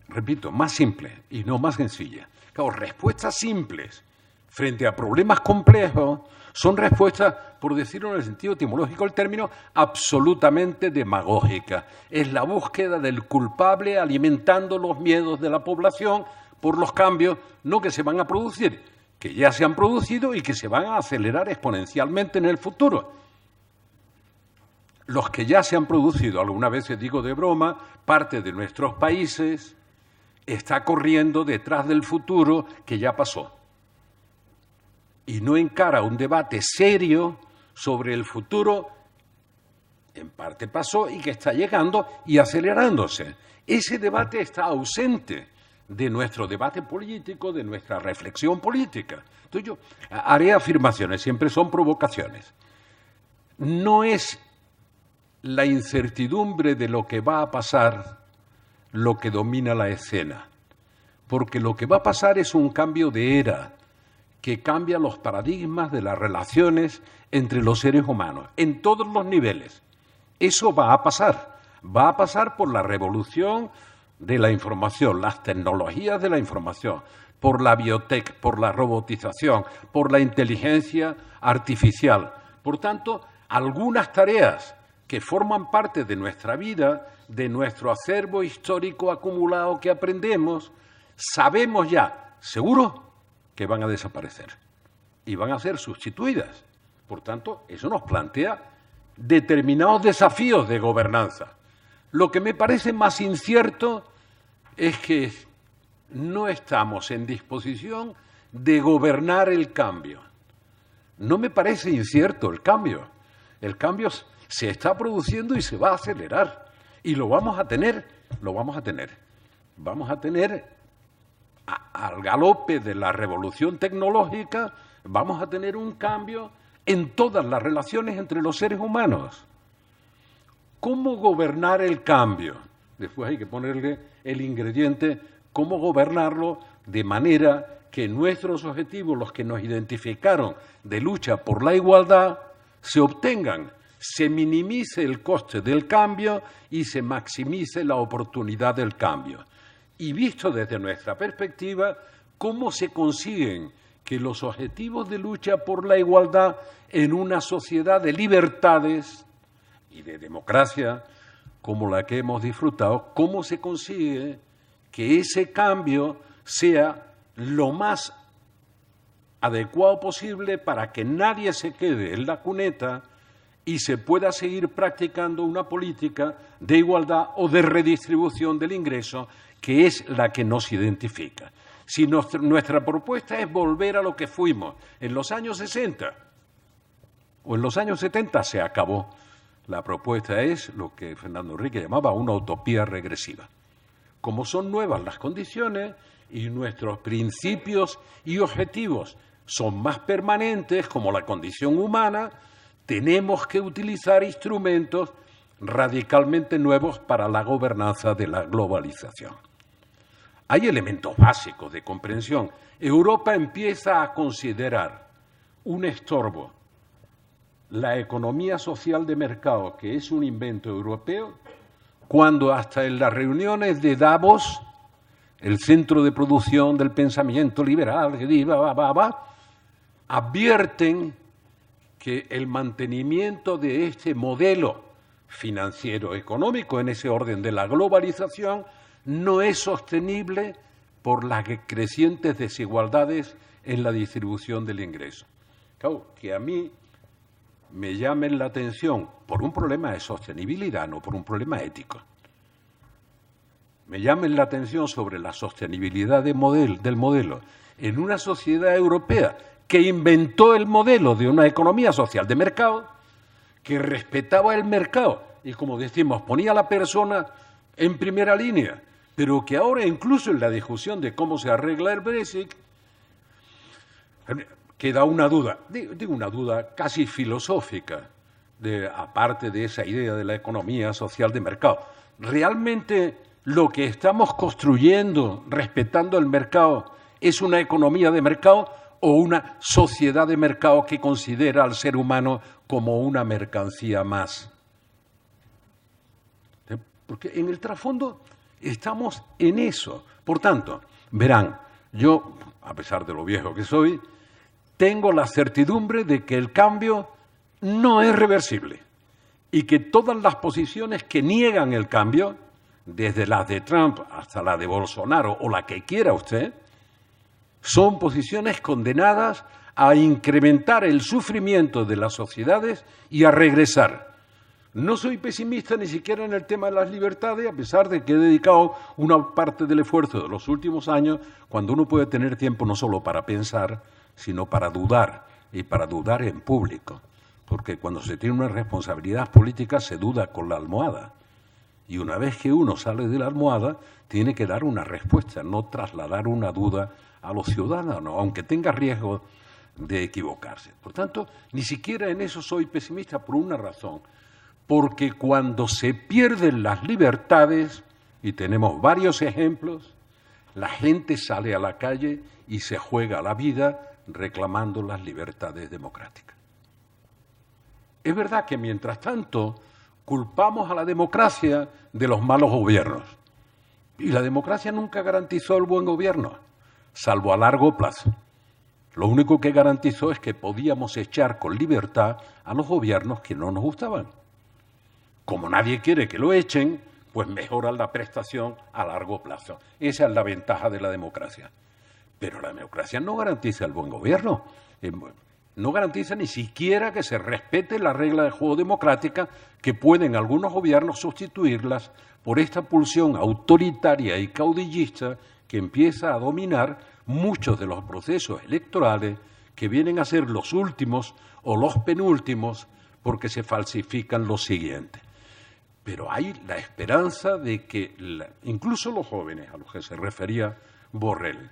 Repito, más simples y no más sencillas. Claro, respuestas simples frente a problemas complejos son respuestas, por decirlo en el sentido etimológico del término, absolutamente demagógicas. Es la búsqueda del culpable alimentando los miedos de la población por los cambios, no que se van a producir, que ya se han producido y que se van a acelerar exponencialmente en el futuro. Los que ya se han producido, algunas veces digo de broma, parte de nuestros países está corriendo detrás del futuro que ya pasó. Y no encara un debate serio sobre el futuro, en parte pasó y que está llegando y acelerándose. Ese debate está ausente de nuestro debate político, de nuestra reflexión política. Entonces yo haré afirmaciones, siempre son provocaciones. No es la incertidumbre de lo que va a pasar lo que domina la escena, porque lo que va a pasar es un cambio de era, que cambia los paradigmas de las relaciones entre los seres humanos, en todos los niveles. Eso va a pasar por la revolución de la información, las tecnologías de la información, por la biotech, por la robotización, por la inteligencia artificial. Por tanto, algunas tareas que forman parte de nuestra vida, de nuestro acervo histórico acumulado que aprendemos, sabemos ya, seguro, que van a desaparecer y van a ser sustituidas. Por tanto, eso nos plantea determinados desafíos de gobernanza. Lo que me parece más incierto es que no estamos en disposición de gobernar el cambio. No me parece incierto el cambio. El cambio se está produciendo y se va a acelerar. Y lo vamos a tener, Vamos a tener al galope de la revolución tecnológica, vamos a tener un cambio en todas las relaciones entre los seres humanos. ¿Cómo gobernar el cambio? Después hay que ponerle el ingrediente, cómo gobernarlo de manera que nuestros objetivos, los que nos identificaron de lucha por la igualdad, se obtengan, se minimice el coste del cambio y se maximice la oportunidad del cambio. Y visto desde nuestra perspectiva, ¿cómo se consiguen que los objetivos de lucha por la igualdad en una sociedad de libertades y de democracia como la que hemos disfrutado, cómo se consigue que ese cambio sea lo más adecuado posible para que nadie se quede en la cuneta y se pueda seguir practicando una política de igualdad o de redistribución del ingreso que es la que nos identifica. Si nuestra propuesta es volver a lo que fuimos en los años 60 o en los años 70, se acabó. La propuesta es lo que Fernando Henrique llamaba una utopía regresiva. Como son nuevas las condiciones y nuestros principios y objetivos son más permanentes, como la condición humana, tenemos que utilizar instrumentos radicalmente nuevos para la gobernanza de la globalización. Hay elementos básicos de comprensión. Europa empieza a considerar un estorbo la economía social de mercado, que es un invento europeo, cuando hasta en las reuniones de Davos, el centro de producción del pensamiento liberal, advierten que el mantenimiento de este modelo financiero económico en ese orden de la globalización no es sostenible por las crecientes desigualdades en la distribución del ingreso. Claro, que a mí me llamen la atención por un problema de sostenibilidad, no por un problema ético. Me llamen la atención sobre la sostenibilidad del modelo en una sociedad europea que inventó el modelo de una economía social de mercado, que respetaba el mercado y, como decimos, ponía a la persona en primera línea, pero que ahora, incluso en la discusión de cómo se arregla el Brexit, queda una duda, digo una duda casi filosófica, aparte de esa idea de la economía social de mercado. ¿Realmente lo que estamos construyendo, respetando el mercado, es una economía de mercado o una sociedad de mercado que considera al ser humano como una mercancía más? Porque en el trasfondo estamos en eso. Por tanto, verán, yo, a pesar de lo viejo que soy, tengo la certidumbre de que el cambio no es reversible y que todas las posiciones que niegan el cambio, desde las de Trump hasta la de Bolsonaro o la que quiera usted, son posiciones condenadas a incrementar el sufrimiento de las sociedades y a regresar. No soy pesimista ni siquiera en el tema de las libertades, a pesar de que he dedicado una parte del esfuerzo de los últimos años, cuando uno puede tener tiempo no solo para pensar, sino para dudar, y para dudar en público. Porque cuando se tiene una responsabilidad política se duda con la almohada. Y una vez que uno sale de la almohada, tiene que dar una respuesta, no trasladar una duda a los ciudadanos, aunque tenga riesgo de equivocarse. Por tanto, ni siquiera en eso soy pesimista por una razón, porque cuando se pierden las libertades, y tenemos varios ejemplos, la gente sale a la calle y se juega la vida reclamando las libertades democráticas. Es verdad que, mientras tanto, culpamos a la democracia de los malos gobiernos. Y la democracia nunca garantizó el buen gobierno, salvo a largo plazo. Lo único que garantizó es que podíamos echar con libertad a los gobiernos que no nos gustaban. Como nadie quiere que lo echen, pues mejoran la prestación a largo plazo. Esa es la ventaja de la democracia. Pero la democracia no garantiza el buen gobierno. No garantiza ni siquiera que se respete la regla de juego democrática, que pueden algunos gobiernos sustituirlas por esta pulsión autoritaria y caudillista que empieza a dominar muchos de los procesos electorales, que vienen a ser los últimos o los penúltimos porque se falsifican los siguientes. Pero hay la esperanza de que incluso los jóvenes, a los que se refería Borrell,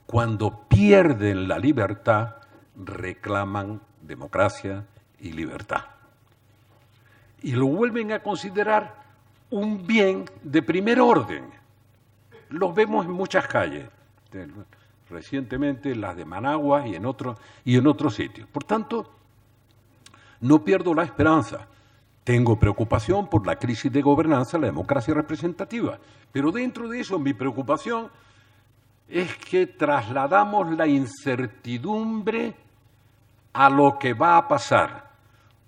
cuando pierden la libertad, reclaman democracia y libertad. Y lo vuelven a considerar un bien de primer orden. Los vemos en muchas calles, recientemente las de Managua y en otros sitios. Por tanto, no pierdo la esperanza. Tengo preocupación por la crisis de gobernanza de la democracia representativa, pero dentro de eso mi preocupación es que trasladamos la incertidumbre a lo que va a pasar,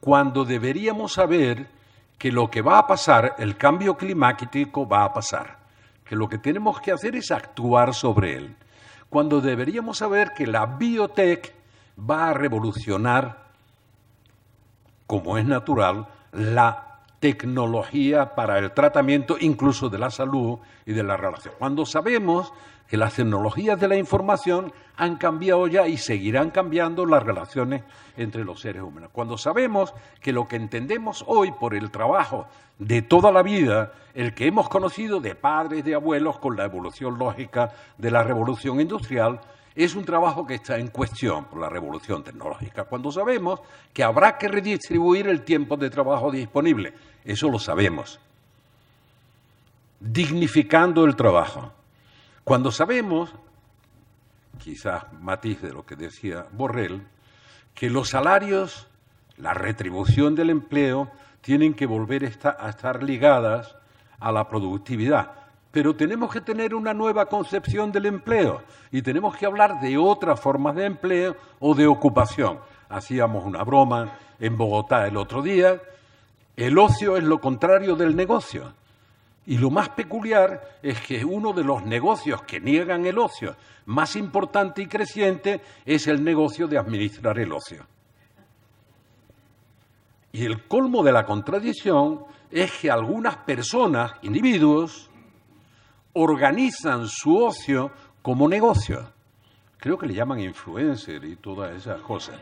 cuando deberíamos saber que lo que va a pasar, el cambio climático va a pasar, que lo que tenemos que hacer es actuar sobre él, cuando deberíamos saber que la biotech va a revolucionar, como es natural, la tecnología para el tratamiento incluso de la salud y de la relación. Cuando sabemos que las tecnologías de la información han cambiado ya y seguirán cambiando las relaciones entre los seres humanos. Cuando sabemos que lo que entendemos hoy por el trabajo de toda la vida, el que hemos conocido de padres, de abuelos, con la evolución lógica de la revolución industrial, es un trabajo que está en cuestión por la revolución tecnológica. Cuando sabemos que habrá que redistribuir el tiempo de trabajo disponible, eso lo sabemos, dignificando el trabajo. Cuando sabemos, quizás matiz de lo que decía Borrell, que los salarios, la retribución del empleo, tienen que volver a estar ligadas a la productividad. Pero tenemos que tener una nueva concepción del empleo y tenemos que hablar de otras formas de empleo o de ocupación. Hacíamos una broma en Bogotá el otro día. El ocio es lo contrario del negocio. Y lo más peculiar es que uno de los negocios que niegan el ocio más importante y creciente es el negocio de administrar el ocio. Y el colmo de la contradicción es que algunas personas, individuos, organizan su ocio como negocio. Creo que le llaman influencer y todas esas cosas.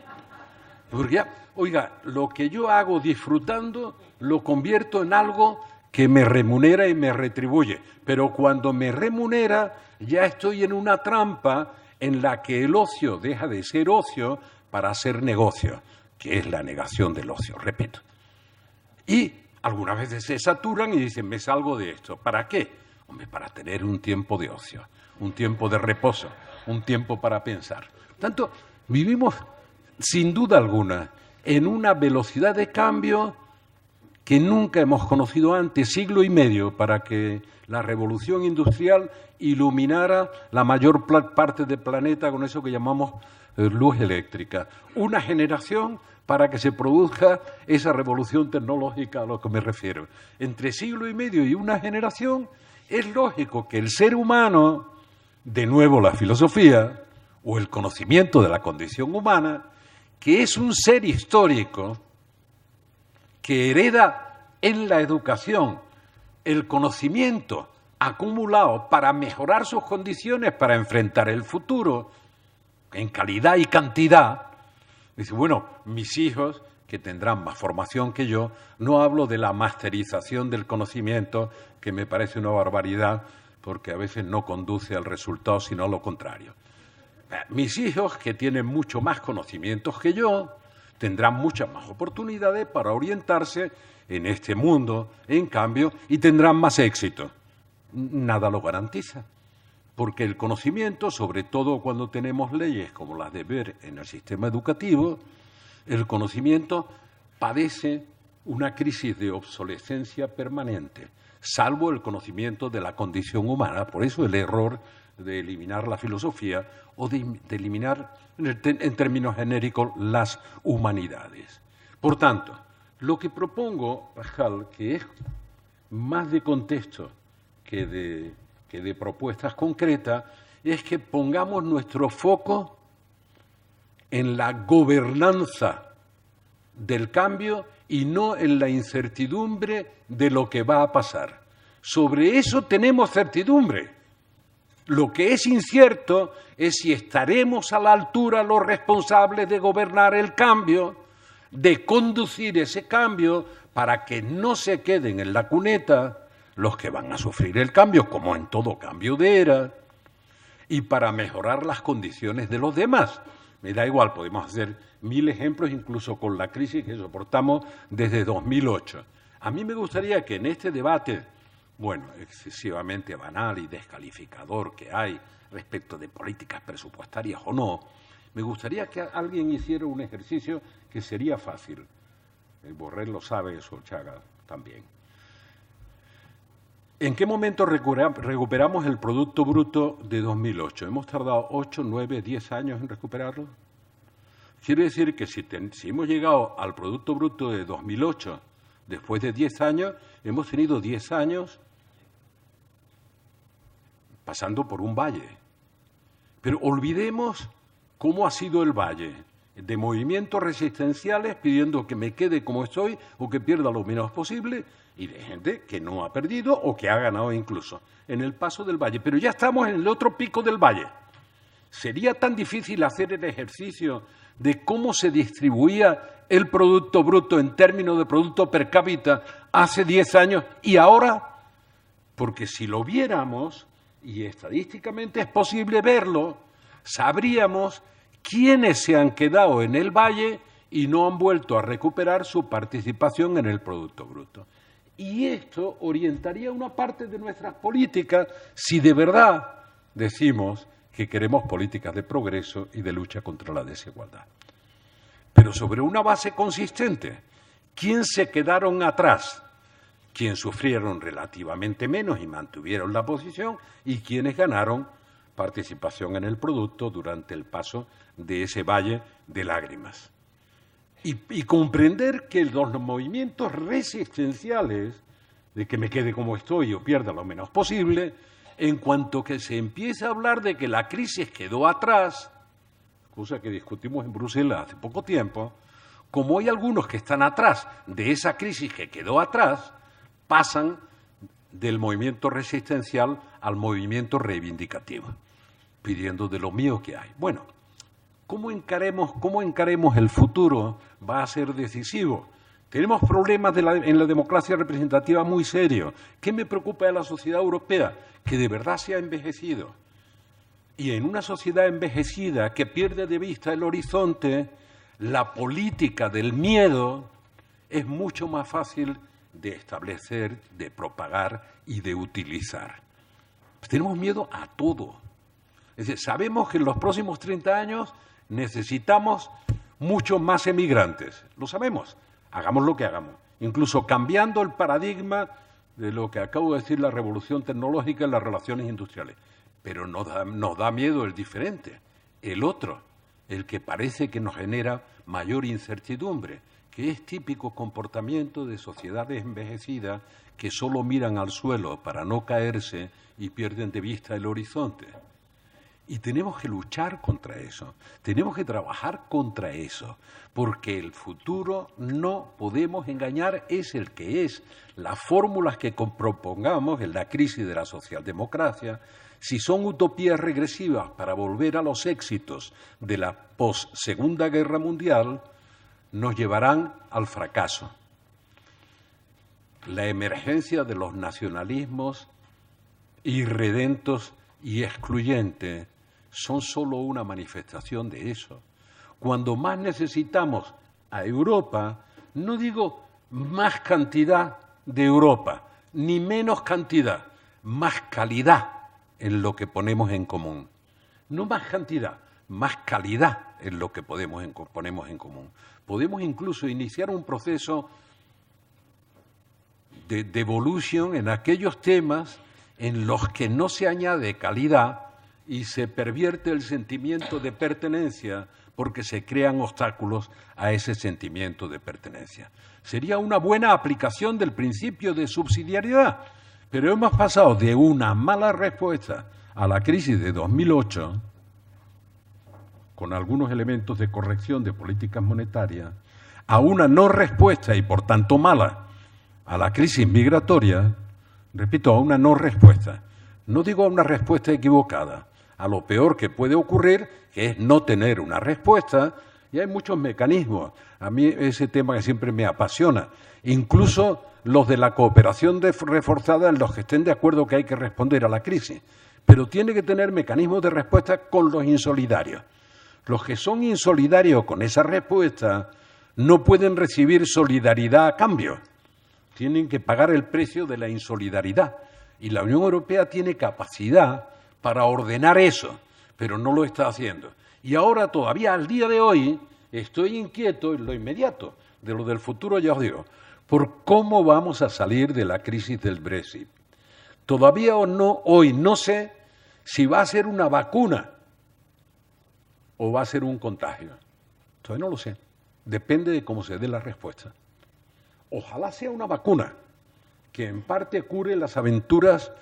Porque ya, oiga, lo que yo hago disfrutando lo convierto en algo que me remunera y me retribuye. Pero cuando me remunera, ya estoy en una trampa en la que el ocio deja de ser ocio para ser negocio, que es la negación del ocio, repito. Y algunas veces se saturan y dicen, me salgo de esto. ¿Para qué? Hombre, para tener un tiempo de ocio, un tiempo de reposo, un tiempo para pensar. Por tanto, vivimos, sin duda alguna, en una velocidad de cambio que nunca hemos conocido antes, siglo y medio, para que la revolución industrial iluminara la mayor parte del planeta con eso que llamamos luz eléctrica. Una generación para que se produzca esa revolución tecnológica a lo que me refiero. Entre siglo y medio y una generación, es lógico que el ser humano, de nuevo la filosofía, o el conocimiento de la condición humana, que es un ser histórico que hereda en la educación el conocimiento acumulado para mejorar sus condiciones para enfrentar el futuro en calidad y cantidad. Dice, bueno, mis hijos, que tendrán más formación que yo, no hablo de la masterización del conocimiento, que me parece una barbaridad, porque a veces no conduce al resultado, sino a lo contrario. Mis hijos, que tienen mucho más conocimientos que yo, tendrán muchas más oportunidades para orientarse en este mundo, en cambio, y tendrán más éxito. Nada lo garantiza, porque el conocimiento, sobre todo cuando tenemos leyes como las de ver en el sistema educativo, el conocimiento padece una crisis de obsolescencia permanente, salvo el conocimiento de la condición humana. Por eso el error de eliminar la filosofía o de eliminar, en términos genéricos, las humanidades. Por tanto, lo que propongo, Pascal, que es más de contexto que de propuestas concretas, es que pongamos nuestro foco en la gobernanza del cambio y no en la incertidumbre de lo que va a pasar. Sobre eso tenemos certidumbre. Lo que es incierto es si estaremos a la altura los responsables de gobernar el cambio, de conducir ese cambio para que no se queden en la cuneta los que van a sufrir el cambio, como en todo cambio de era, y para mejorar las condiciones de los demás. Me da igual, podemos hacer 1000 ejemplos, incluso con la crisis que soportamos desde 2008. A mí me gustaría que en este debate, bueno, excesivamente banal y descalificador que hay respecto de políticas presupuestarias o no, me gustaría que alguien hiciera un ejercicio que sería fácil. El Borrell lo sabe, eso Chaga también. ¿En qué momento recuperamos el Producto Bruto de 2008? ¿Hemos tardado 8, 9, 10 años en recuperarlo? Quiere decir que si hemos llegado al Producto Bruto de 2008 después de 10 años, hemos tenido 10 años pasando por un valle. Pero olvidemos cómo ha sido el valle. de movimientos resistenciales pidiendo que me quede como estoy o que pierda lo menos posible, y de gente que no ha perdido o que ha ganado incluso en el paso del valle. Pero ya estamos en el otro pico del valle. ¿Sería tan difícil hacer el ejercicio de cómo se distribuía el Producto Bruto en términos de Producto Per cápita hace 10 años y ahora? Porque si lo viéramos, y estadísticamente es posible verlo, sabríamos quiénes se han quedado en el valle y no han vuelto a recuperar su participación en el Producto Bruto. Y esto orientaría una parte de nuestras políticas si de verdad decimos que queremos políticas de progreso y de lucha contra la desigualdad. Pero sobre una base consistente. ¿Quién se quedaron atrás? ¿Quién sufrieron relativamente menos y mantuvieron la posición? ¿Y quiénes ganaron participación en el producto durante el paso de ese valle de lágrimas? Y comprender que los movimientos resistenciales de que me quede como estoy o pierda lo menos posible, en cuanto que se empieza a hablar de que la crisis quedó atrás, cosa que discutimos en Bruselas hace poco tiempo, como hay algunos que están atrás de esa crisis que quedó atrás, pasan del movimiento resistencial al movimiento reivindicativo, pidiendo de lo mío que hay. Bueno, ¿cómo encaremos el futuro? Va a ser decisivo. Tenemos problemas en la democracia representativa muy serios. ¿Qué me preocupa de la sociedad europea? Que de verdad se ha envejecido. Y en una sociedad envejecida que pierde de vista el horizonte, la política del miedo es mucho más fácil de establecer, de propagar y de utilizar. Tenemos miedo a todo. Es decir, sabemos que en los próximos 30 años necesitamos muchos más emigrantes. Lo sabemos. Hagamos lo que hagamos. Incluso cambiando el paradigma de lo que acabo de decir, la revolución tecnológica en las relaciones industriales. Pero nos da miedo el diferente, el otro, el que parece que nos genera mayor incertidumbre, que es típico comportamiento de sociedades envejecidas que solo miran al suelo para no caerse y pierden de vista el horizonte. Y tenemos que luchar contra eso, tenemos que trabajar contra eso, porque el futuro, no podemos engañar, es el que es. Las fórmulas que propongamos en la crisis de la socialdemocracia, si son utopías regresivas para volver a los éxitos de la post-Segunda Guerra Mundial, nos llevarán al fracaso. La emergencia de los nacionalismos irredentos y excluyentes son solo una manifestación de eso. Cuando más necesitamos a Europa, no digo más cantidad de Europa, ni menos cantidad, más calidad en lo que ponemos en común. No más cantidad, más calidad en lo que ponemos en común. Podemos incluso iniciar un proceso de devolución en aquellos temas en los que no se añade calidad y se pervierte el sentimiento de pertenencia porque se crean obstáculos a ese sentimiento de pertenencia. Sería una buena aplicación del principio de subsidiariedad, pero hemos pasado de una mala respuesta a la crisis de 2008, con algunos elementos de corrección de políticas monetarias, a una no respuesta y por tanto mala a la crisis migratoria, repito, a una no respuesta. No digo a una respuesta equivocada, a lo peor que puede ocurrir, que es no tener una respuesta, y hay muchos mecanismos. A mí ese tema que siempre me apasiona, incluso los de la cooperación reforzada en los que estén de acuerdo que hay que responder a la crisis, pero tiene que tener mecanismos de respuesta con los insolidarios. Los que son insolidarios con esa respuesta no pueden recibir solidaridad a cambio, tienen que pagar el precio de la insolidaridad, y la Unión Europea tiene capacidad para ordenar eso, pero no lo está haciendo. Y ahora todavía al día de hoy estoy inquieto en lo inmediato, de lo del futuro ya os digo, por cómo vamos a salir de la crisis del Brexit. Todavía hoy no sé si va a ser una vacuna o va a ser un contagio. Todavía no lo sé. Depende de cómo se dé la respuesta. Ojalá sea una vacuna que en parte cure las aventuras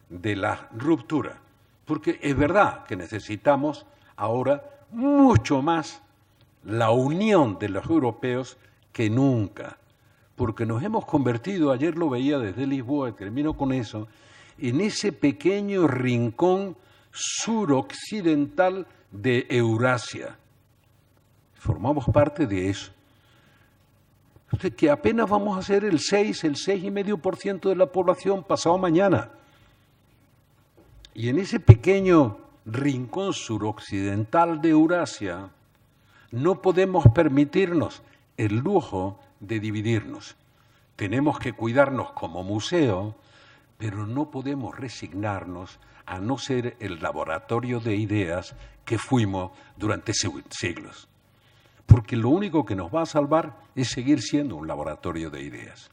de la ruptura, porque es verdad que necesitamos ahora mucho más la unión de los europeos que nunca, porque nos hemos convertido, ayer lo veía desde Lisboa, y termino con eso, en ese pequeño rincón suroccidental de Eurasia. Formamos parte de eso. Que apenas vamos a ser el 6,5% de la población pasado mañana. Y en ese pequeño rincón suroccidental de Eurasia no podemos permitirnos el lujo de dividirnos. Tenemos que cuidarnos como museo, pero no podemos resignarnos a no ser el laboratorio de ideas que fuimos durante siglos. Porque lo único que nos va a salvar es seguir siendo un laboratorio de ideas.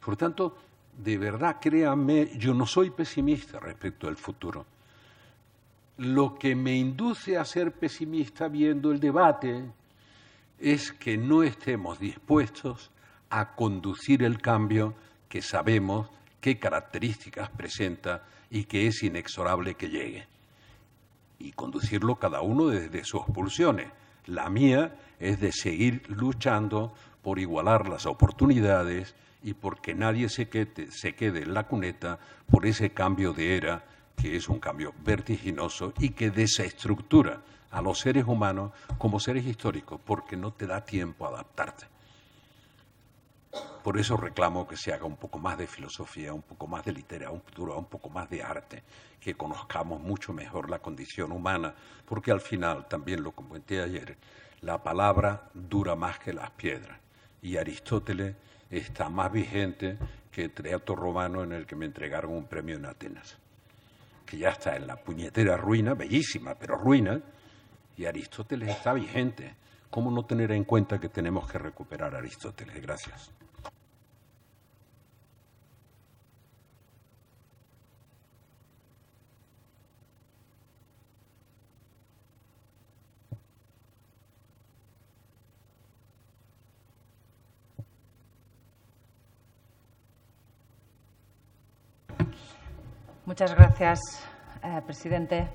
Por tanto, de verdad, créanme, yo no soy pesimista respecto al futuro. Lo que me induce a ser pesimista viendo el debate es que no estemos dispuestos a conducir el cambio que sabemos qué características presenta y que es inexorable que llegue. Y conducirlo cada uno desde sus pulsiones. La mía es de seguir luchando por igualar las oportunidades y porque nadie se quede en la cuneta por ese cambio de era, que es un cambio vertiginoso y que desestructura a los seres humanos como seres históricos, porque no te da tiempo a adaptarte. Por eso reclamo que se haga un poco más de filosofía, un poco más de literatura, un poco más de arte, que conozcamos mucho mejor la condición humana, porque al final, también lo comenté ayer, la palabra dura más que las piedras. Y Aristóteles está más vigente que el teatro romano en el que me entregaron un premio en Atenas, que ya está en la puñetera ruina, bellísima, pero ruina, y Aristóteles está vigente. ¿Cómo no tener en cuenta que tenemos que recuperar a Aristóteles? Gracias. Muchas gracias, presidente.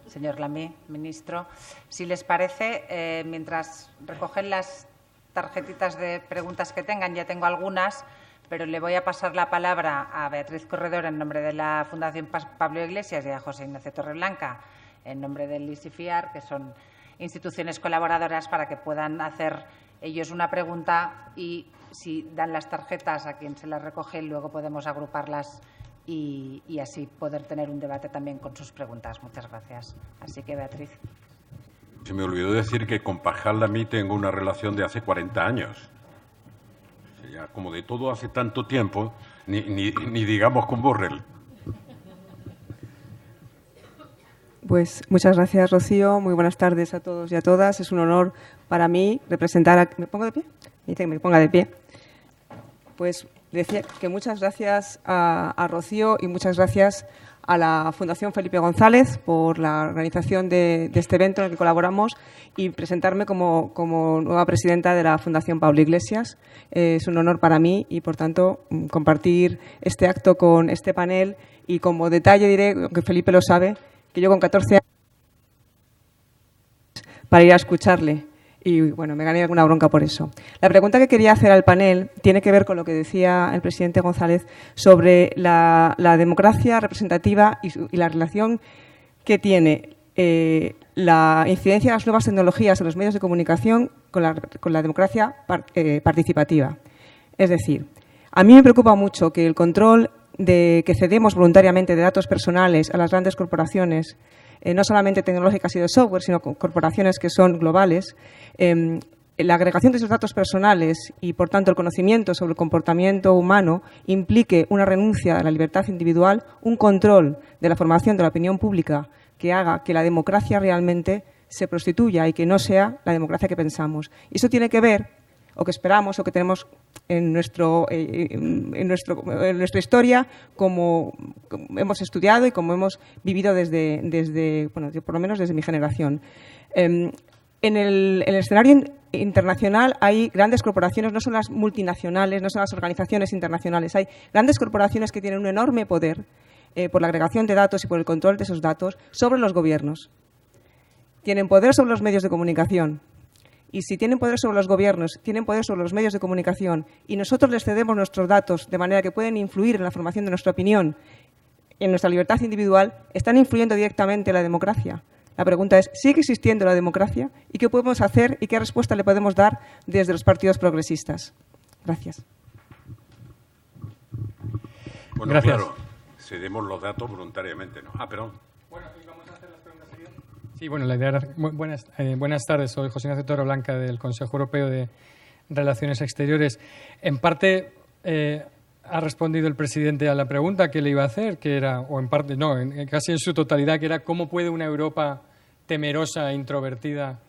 Señor Lamy, ministro. Si les parece, mientras recogen las tarjetitas de preguntas que tengan, ya tengo algunas, pero le voy a pasar la palabra a Beatriz Corredor en nombre de la Fundación Pablo Iglesias y a José Ignacio Torreblanca en nombre del ISIFIAR, que son instituciones colaboradoras, para que puedan hacer ellos una pregunta y, si dan las tarjetas a quien se las recoge, luego podemos agruparlas y así poder tener un debate también con sus preguntas. Muchas gracias. Así que, Beatriz. Se me olvidó decir que con Pascal Lamy tengo una relación de hace 40 años. Ya como de todo hace tanto tiempo, ni digamos con Borrell. Pues muchas gracias, Rocío. Muy buenas tardes a todos y a todas. Es un honor para mí representar a... ¿Me pongo de pie? Me dice que me ponga de pie. Pues decía que muchas gracias a Rocío y muchas gracias a la Fundación Felipe González por la organización de este evento en el que colaboramos y presentarme como nueva presidenta de la Fundación Pablo Iglesias. Es un honor para mí y, por tanto, compartir este acto con este panel. Y como detalle diré, aunque Felipe lo sabe, que yo con 14 años para ir a escucharle. Y, bueno, me gané alguna bronca por eso. La pregunta que quería hacer al panel tiene que ver con lo que decía el presidente González sobre la democracia representativa y la relación que tiene la incidencia de las nuevas tecnologías en los medios de comunicación con la democracia participativa. Es decir, a mí me preocupa mucho que el control que cedemos voluntariamente de datos personales a las grandes corporaciones, no solamente tecnológicas y de software, sino corporaciones que son globales, la agregación de esos datos personales y, por tanto, el conocimiento sobre el comportamiento humano implique una renuncia a la libertad individual, un control de la formación de la opinión pública que haga que la democracia realmente se prostituya y que no sea la democracia que pensamos. Y eso tiene que ver, o que esperamos, o que tenemos en nuestra historia, como hemos estudiado y como hemos vivido desde bueno, por lo menos desde mi generación. En el escenario internacional hay grandes corporaciones, no son las multinacionales, no son las organizaciones internacionales, hay grandes corporaciones que tienen un enorme poder por la agregación de datos y por el control de esos datos sobre los gobiernos. Tienen poder sobre los medios de comunicación. Y si tienen poder sobre los gobiernos, tienen poder sobre los medios de comunicación y nosotros les cedemos nuestros datos de manera que pueden influir en la formación de nuestra opinión, en nuestra libertad individual, están influyendo directamente en la democracia. La pregunta es, ¿sigue existiendo la democracia? ¿Y qué podemos hacer y qué respuesta le podemos dar desde los partidos progresistas? Gracias. Bueno, Gracias. claro, cedemos los datos voluntariamente, ¿no? Perdón. Bueno, ¿y vamos a hacer las preguntas siguientes? Sí, bueno, la idea era... Buenas tardes, soy José Ignacio Torreblanca del Consejo Europeo de Relaciones Exteriores. En parte ha respondido el presidente a la pregunta que le iba a hacer, que era, o en parte, no, casi en su totalidad, que era cómo puede una Europa temerosa e introvertida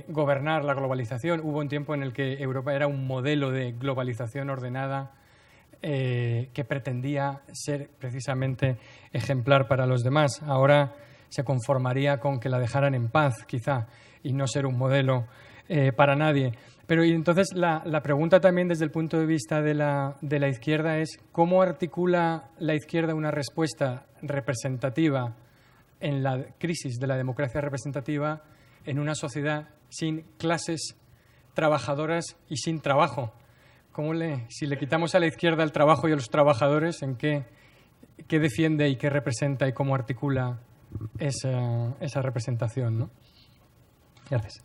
gobernar la globalización. Hubo un tiempo en el que Europa era un modelo de globalización ordenada que pretendía ser precisamente ejemplar para los demás. Ahora se conformaría con que la dejaran en paz, quizá, y no ser un modelo para nadie. Pero y entonces la pregunta también desde el punto de vista de la izquierda es ¿cómo articula la izquierda una respuesta representativa en la crisis de la democracia representativa en una sociedad sin clases trabajadoras y sin trabajo? Si le quitamos a la izquierda el trabajo y a los trabajadores, ¿en qué defiende y qué representa y cómo articula esa representación, ¿no? Gracias.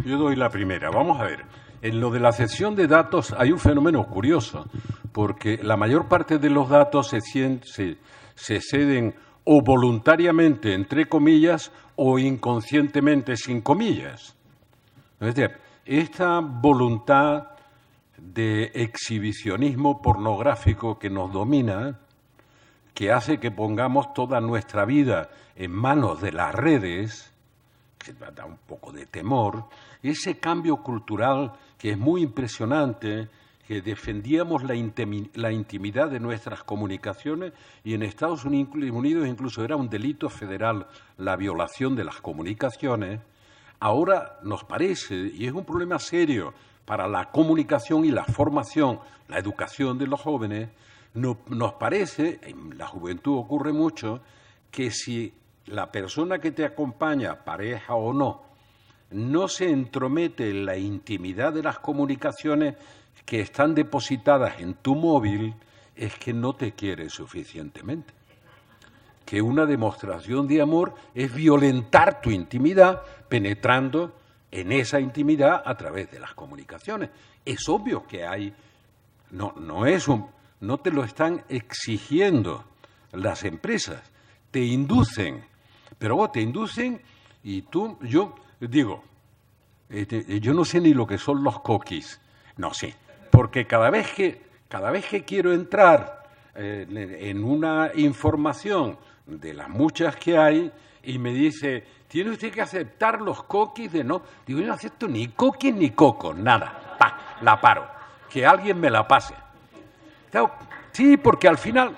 Yo doy la primera. Vamos a ver. En lo de la cesión de datos hay un fenómeno curioso, porque la mayor parte de los datos se ceden o voluntariamente, entre comillas, o inconscientemente, sin comillas. Es decir, esta voluntad de exhibicionismo pornográfico que nos domina, que hace que pongamos toda nuestra vida en manos de las redes, que da un poco de temor, ese cambio cultural que es muy impresionante, que defendíamos la intimidad de nuestras comunicaciones y en Estados Unidos incluso era un delito federal la violación de las comunicaciones. Ahora nos parece, y es un problema serio para la comunicación y la formación, la educación de los jóvenes, nos parece, en la juventud ocurre mucho, que si la persona que te acompaña, pareja o no se entromete en la intimidad de las comunicaciones que están depositadas en tu móvil, es que no te quiere suficientemente. Que una demostración de amor es violentar tu intimidad penetrando en esa intimidad a través de las comunicaciones. Es obvio que hay, no te lo están exigiendo las empresas, te inducen, pero vos te inducen y yo digo, yo no sé ni lo que son los cookies, no sé, porque cada vez que quiero entrar en una información de las muchas que hay y me dice, tiene usted que aceptar los cookies de no. Digo, yo no acepto ni cookies ni cocos, nada. La paro. Que alguien me la pase. Sí, porque al final...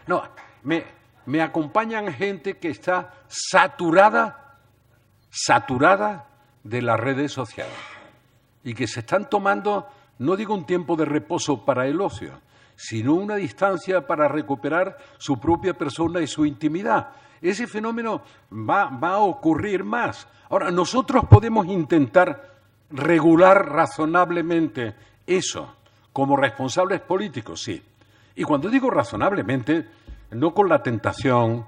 No, me acompañan gente que está saturada de las redes sociales y que se están tomando, no digo un tiempo de reposo para el ocio, sino una distancia para recuperar su propia persona y su intimidad. Ese fenómeno va a ocurrir más. Ahora, nosotros podemos intentar regular razonablemente eso como responsables políticos, sí. Y cuando digo razonablemente, no con la tentación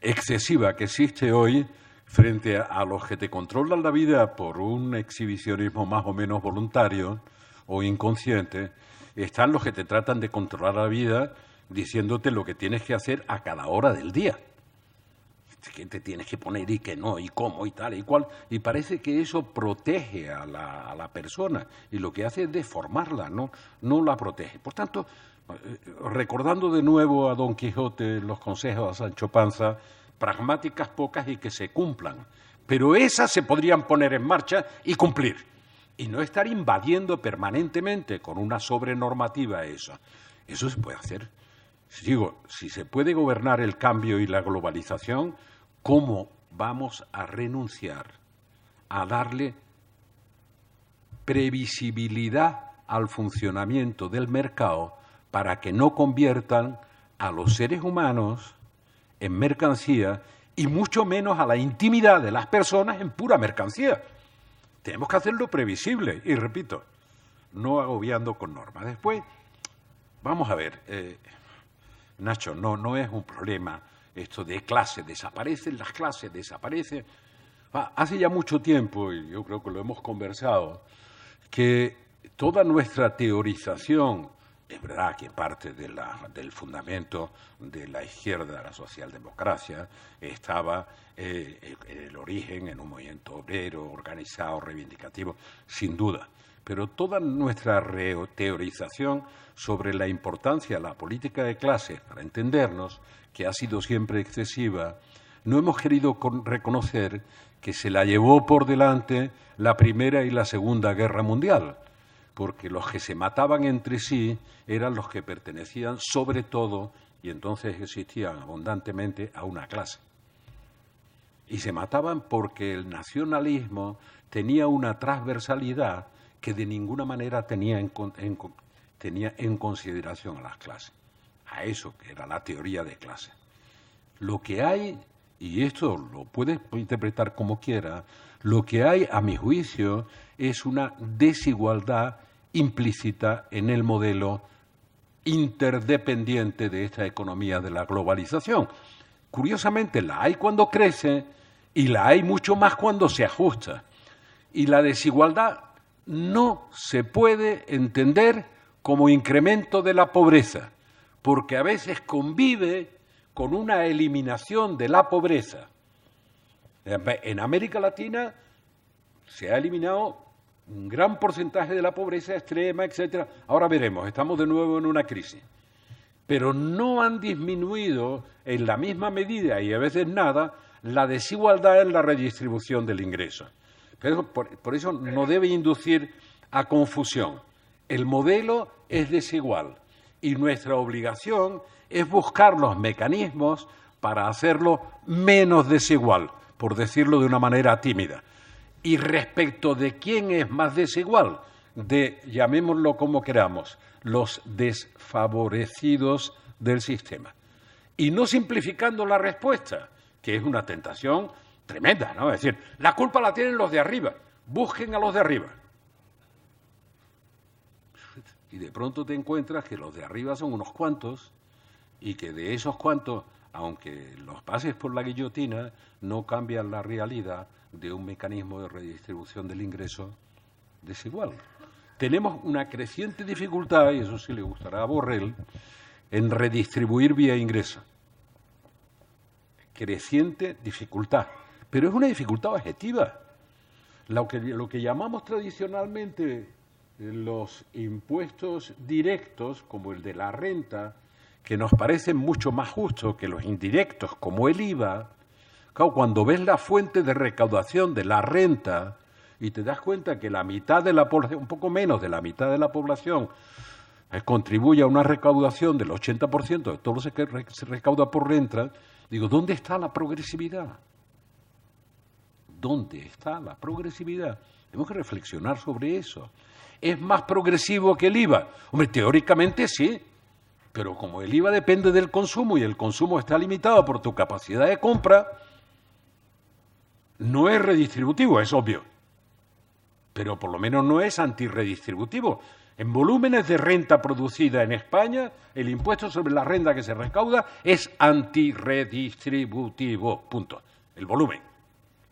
excesiva que existe hoy frente a los que te controlan la vida por un exhibicionismo más o menos voluntario o inconsciente, están los que te tratan de controlar la vida diciéndote lo que tienes que hacer a cada hora del día. Que te tienes que poner y que no, y cómo, y tal, y cual. Y parece que eso protege a la persona y lo que hace es deformarla, no la protege. Por tanto, recordando de nuevo a Don Quijote los consejos a Sancho Panza, pragmáticas pocas y que se cumplan. Pero esas se podrían poner en marcha y cumplir. Y no estar invadiendo permanentemente con una sobrenormativa eso. Eso se puede hacer. Digo, si se puede gobernar el cambio y la globalización, ¿cómo vamos a renunciar a darle previsibilidad al funcionamiento del mercado para que no conviertan a los seres humanos en mercancía y mucho menos a la intimidad de las personas en pura mercancía. Tenemos que hacerlo previsible y, repito, no agobiando con normas. Después, vamos a ver, Nacho, no es un problema esto de clases, desaparecen las clases, desaparecen. Hace ya mucho tiempo, y yo creo que lo hemos conversado, que toda nuestra teorización, es verdad que parte del fundamento de la izquierda, de la socialdemocracia, estaba en el origen, en un movimiento obrero, organizado, reivindicativo, sin duda. Pero toda nuestra teorización sobre la importancia de la política de clases, para entendernos, que ha sido siempre excesiva, no hemos querido reconocer que se la llevó por delante la Primera y la Segunda Guerra Mundial, porque los que se mataban entre sí eran los que pertenecían sobre todo, y entonces existían abundantemente, a una clase. Y se mataban porque el nacionalismo tenía una transversalidad que de ninguna manera tenía en consideración a las clases, a eso que era la teoría de clase. Lo que hay, y esto lo puedes interpretar como quiera, lo que hay, a mi juicio, es una desigualdad implícita en el modelo interdependiente de esta economía de la globalización. Curiosamente, la hay cuando crece y la hay mucho más cuando se ajusta. Y la desigualdad no se puede entender como incremento de la pobreza, porque a veces convive con una eliminación de la pobreza. En América Latina se ha eliminado un gran porcentaje de la pobreza extrema, etcétera. Ahora veremos, estamos de nuevo en una crisis. Pero no han disminuido en la misma medida, y a veces nada, la desigualdad en la redistribución del ingreso. Pero por eso no debe inducir a confusión. El modelo es desigual y nuestra obligación es buscar los mecanismos para hacerlo menos desigual, por decirlo de una manera tímida. Y respecto de quién es más desigual, llamémoslo como queramos, los desfavorecidos del sistema. Y no simplificando la respuesta, que es una tentación tremenda, ¿no? Es decir, la culpa la tienen los de arriba, busquen a los de arriba. Y de pronto te encuentras que los de arriba son unos cuantos y que de esos cuantos, aunque los pases por la guillotina, no cambian la realidad de un mecanismo de redistribución del ingreso desigual. Tenemos una creciente dificultad, y eso sí le gustará a Borrell, en redistribuir vía ingreso. Creciente dificultad, pero es una dificultad objetiva. Lo que llamamos tradicionalmente los impuestos directos, como el de la renta, que nos parecen mucho más justos que los indirectos, como el IVA. Claro, cuando ves la fuente de recaudación de la renta y te das cuenta que la mitad de la población, un poco menos de la mitad de la población, contribuye a una recaudación del 80% de todo lo que se recauda por renta, digo, ¿dónde está la progresividad? ¿Dónde está la progresividad? Tenemos que reflexionar sobre eso. ¿Es más progresivo que el IVA? Hombre, teóricamente sí, pero como el IVA depende del consumo y el consumo está limitado por tu capacidad de compra, no es redistributivo, es obvio, pero por lo menos no es antirredistributivo. En volúmenes de renta producida en España, el impuesto sobre la renta que se recauda es antirredistributivo, punto. El volumen.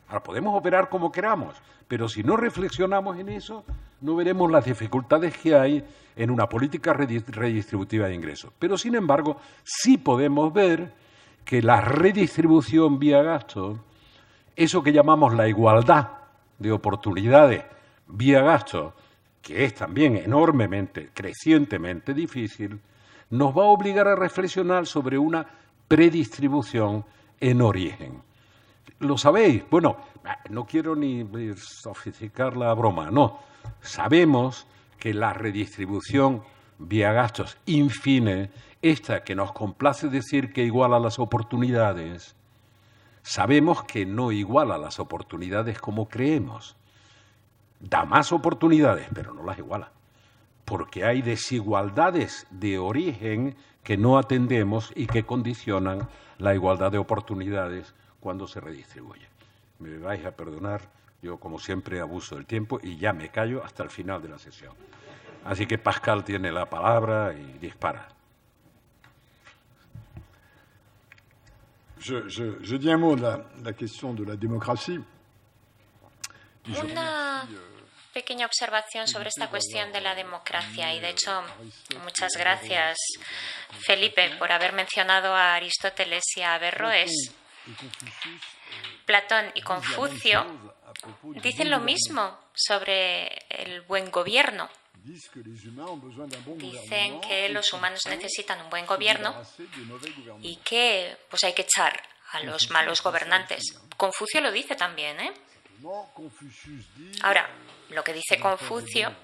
Ahora, podemos operar como queramos, pero si no reflexionamos en eso, no veremos las dificultades que hay en una política redistributiva de ingresos. Pero, sin embargo, sí podemos ver que la redistribución vía gasto, eso que llamamos la igualdad de oportunidades vía gasto, que es también enormemente, crecientemente difícil, nos va a obligar a reflexionar sobre una predistribución en origen. ¿Lo sabéis? Bueno, no quiero ni sofisticar la broma, no. Sabemos que la redistribución vía gastos infine, esta que nos complace decir que iguala las oportunidades, sabemos que no iguala las oportunidades como creemos. Da más oportunidades, pero no las iguala. porque hay desigualdades de origen que no atendemos y que condicionan la igualdad de oportunidades cuando se redistribuye. Me vais a perdonar, yo como siempre abuso del tiempo y ya me callo hasta el final de la sesión. Así que Pascal tiene la palabra y dispara. Je dis un mot de la question de la démocratie. Una pequeña observación sobre esta cuestión de la democracia y, de hecho, muchas gracias, Felipe, por haber mencionado a Aristóteles y a Averroes. Platón y Confucio dicen lo mismo sobre el buen gobierno. Dicen que los humanos necesitan un buen gobierno y que pues hay que echar a los malos gobernantes. Confucio lo dice también, ¿eh? Ahora, lo que dice Confucio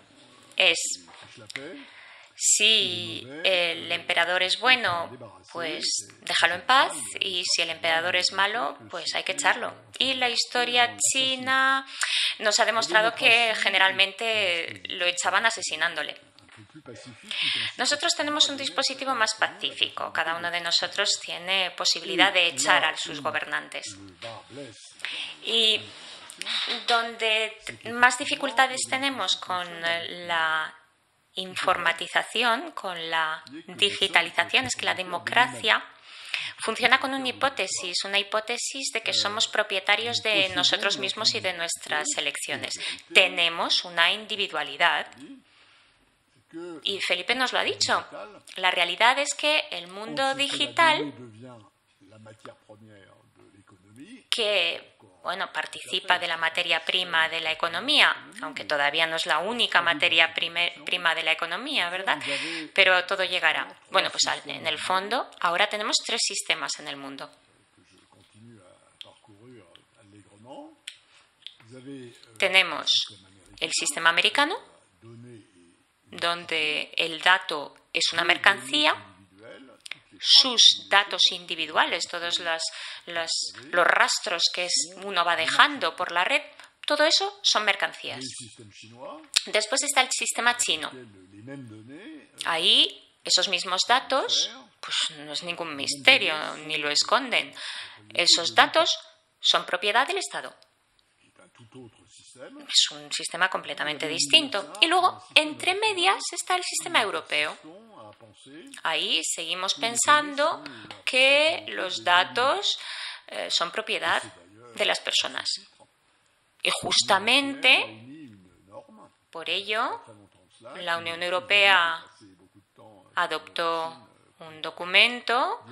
es: si el emperador es bueno, pues déjalo en paz, y si el emperador es malo, pues hay que echarlo. Y la historia china nos ha demostrado que generalmente lo echaban asesinándole. Nosotros tenemos un dispositivo más pacífico. Cada uno de nosotros tiene posibilidad de echar a sus gobernantes. Y donde más dificultades tenemos con la informatización, con la digitalización, es que la democracia funciona con una hipótesis de que somos propietarios de nosotros mismos y de nuestras elecciones. Tenemos una individualidad. Y Felipe nos lo ha dicho. La realidad es que el mundo digital, que participa de la materia prima de la economía, aunque todavía no es la única materia prima de la economía, ¿verdad? Pero todo llegará. Bueno, pues en el fondo, ahora tenemos 3 sistemas en el mundo. Tenemos el sistema americano, donde el dato es una mercancía, sus datos individuales, todos los rastros que uno va dejando por la red, todo eso son mercancías. Después está el sistema chino. Ahí esos mismos datos, pues no es ningún misterio, ni lo esconden. Esos datos son propiedad del Estado. Es un sistema completamente distinto. Y luego, entre medias, está el sistema europeo. Ahí seguimos pensando que los datos son propiedad de las personas. Y justamente por ello, la Unión Europea adoptó un documento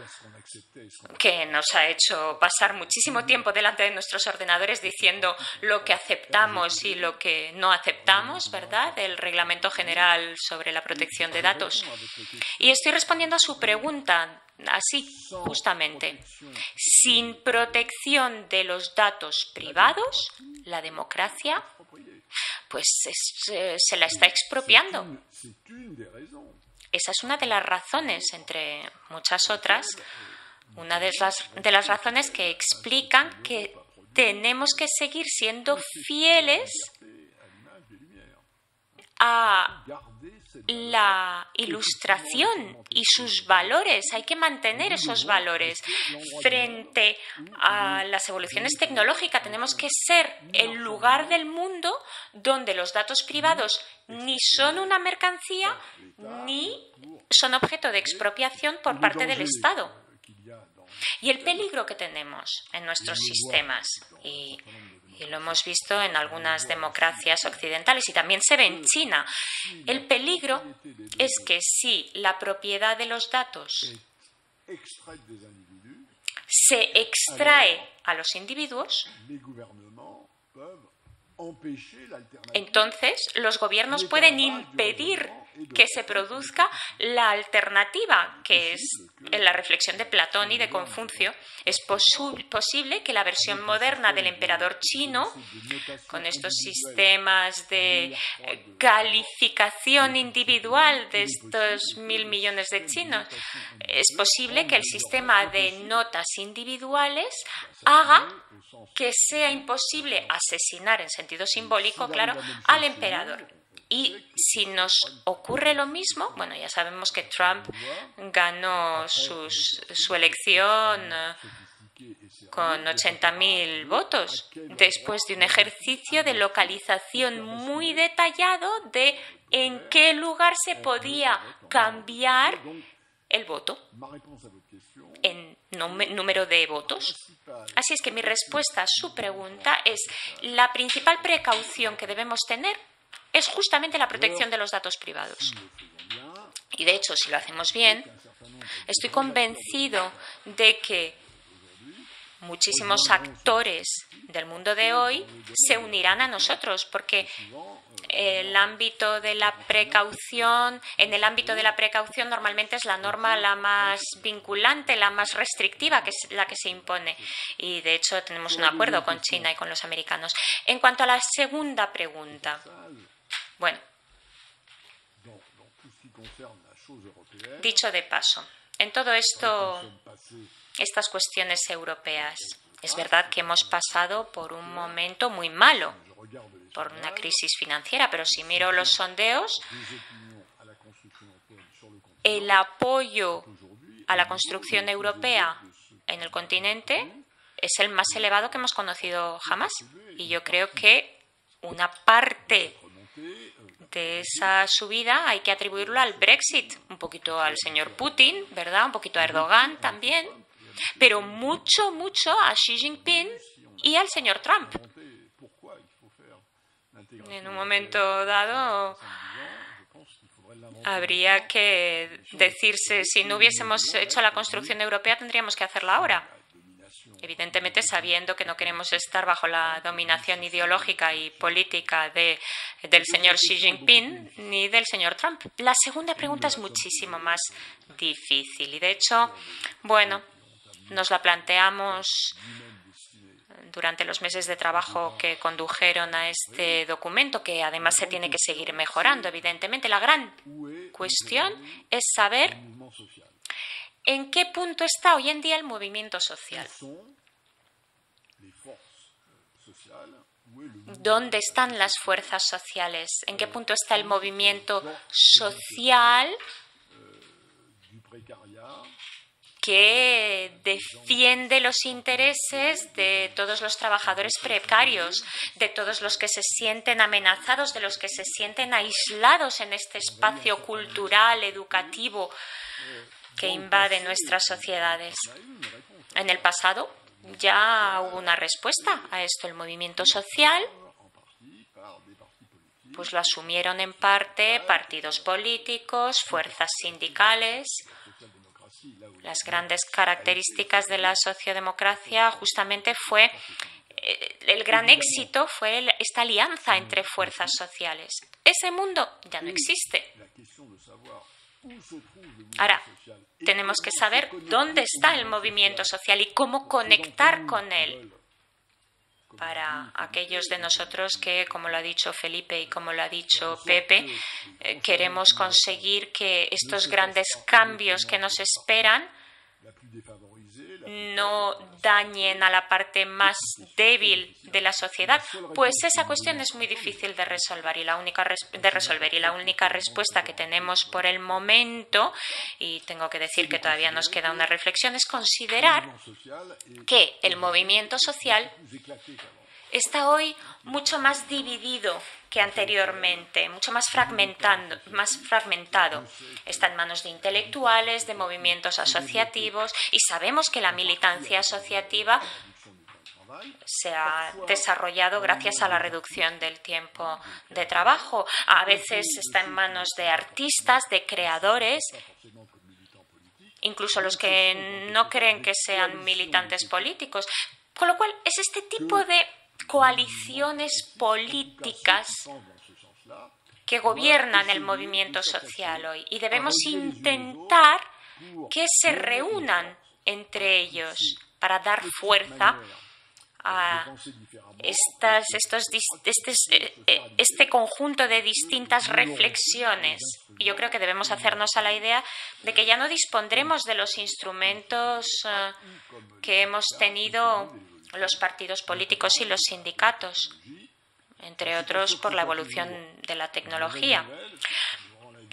que nos ha hecho pasar muchísimo tiempo delante de nuestros ordenadores diciendo lo que aceptamos y lo que no aceptamos, ¿verdad? El Reglamento General sobre la Protección de Datos. Y estoy respondiendo a su pregunta así, justamente. Sin protección de los datos privados, la democracia pues se la está expropiando. Esa es una de las razones, entre muchas otras, una de las razones que explican que tenemos que seguir siendo fieles a la Ilustración y sus valores. Hay que mantener esos valores. Frente a las evoluciones tecnológicas, tenemos que ser el lugar del mundo donde los datos privados ni son una mercancía ni son objeto de expropiación por parte del Estado. Y el peligro que tenemos en nuestros sistemas, y lo hemos visto en algunas democracias occidentales y también se ve en China, el peligro es que si la propiedad de los datos se extrae a los individuos, entonces los gobiernos pueden impedir que se produzca la alternativa, que es en la reflexión de Platón y de Confucio. Es posible que la versión moderna del emperador chino, con estos sistemas de calificación individual de estos 1.000 millones de chinos, es posible que el sistema de notas individuales haga que sea imposible asesinar en sentido simbólico, claro, al emperador. Y si nos ocurre lo mismo, bueno, ya sabemos que Trump ganó su elección con 80.000 votos, después de un ejercicio de localización muy detallado de en qué lugar se podía cambiar el voto en número de votos. Así es que mi respuesta a su pregunta es: la principal precaución que debemos tener es justamente la protección de los datos privados. Y de hecho, si lo hacemos bien, estoy convencido de que muchísimos actores del mundo de hoy se unirán a nosotros, porque en el ámbito de la precaución normalmente es la norma la más vinculante, la más restrictiva, que es la que se impone. Y de hecho tenemos un acuerdo con China y con los americanos. En cuanto a la segunda pregunta, bueno, dicho de paso, en todo esto, estas cuestiones europeas, es verdad que hemos pasado por un momento muy malo, por una crisis financiera, pero si miro los sondeos, el apoyo a la construcción europea en el continente es el más elevado que hemos conocido jamás. Y yo creo que una parte de esa subida hay que atribuirlo al Brexit, un poquito al señor Putin, ¿verdad? Un poquito a Erdogan también, pero mucho, mucho a Xi Jinping y al señor Trump. En un momento dado habría que decirse, si no hubiésemos hecho la construcción europea, tendríamos que hacerla ahora. Evidentemente sabiendo que no queremos estar bajo la dominación ideológica y política del señor Xi Jinping ni del señor Trump. La segunda pregunta es muchísimo más difícil y, de hecho, bueno, nos la planteamos durante los meses de trabajo que condujeron a este documento, que además se tiene que seguir mejorando, evidentemente. La gran cuestión es saber en qué punto está hoy en día el movimiento social. ¿Dónde están las fuerzas sociales? ¿En qué punto está el movimiento social que defiende los intereses de todos los trabajadores precarios, de todos los que se sienten amenazados, de los que se sienten aislados en este espacio cultural, educativo que invade nuestras sociedades? En el pasado ya hubo una respuesta a esto. El movimiento social pues lo asumieron en parte partidos políticos, fuerzas sindicales. Las grandes características de la sociodemocracia justamente fue el gran éxito fue esta alianza entre fuerzas sociales. Ese mundo ya no existe. Ahora, tenemos que saber dónde está el movimiento social y cómo conectar con él. Para aquellos de nosotros que, como lo ha dicho Felipe y como lo ha dicho Pepe, queremos conseguir que estos grandes cambios que nos esperan no dañen a la parte más débil de la sociedad, pues esa cuestión es muy difícil de resolver y la única respuesta que tenemos por el momento, y tengo que decir que todavía nos queda una reflexión, es considerar que el movimiento social está hoy mucho más dividido que anteriormente, mucho más fragmentado. Está en manos de intelectuales, de movimientos asociativos, y sabemos que la militancia asociativa se ha desarrollado gracias a la reducción del tiempo de trabajo. A veces está en manos de artistas, de creadores, incluso los que no creen que sean militantes políticos. Con lo cual, es este tipo de coaliciones políticas que gobiernan el movimiento social hoy, y debemos intentar que se reúnan entre ellos para dar fuerza a este conjunto de distintas reflexiones. Y yo creo que debemos hacernos a la idea de que ya no dispondremos de los instrumentos que hemos tenido los partidos políticos y los sindicatos. entre otros por la evolución de la tecnología.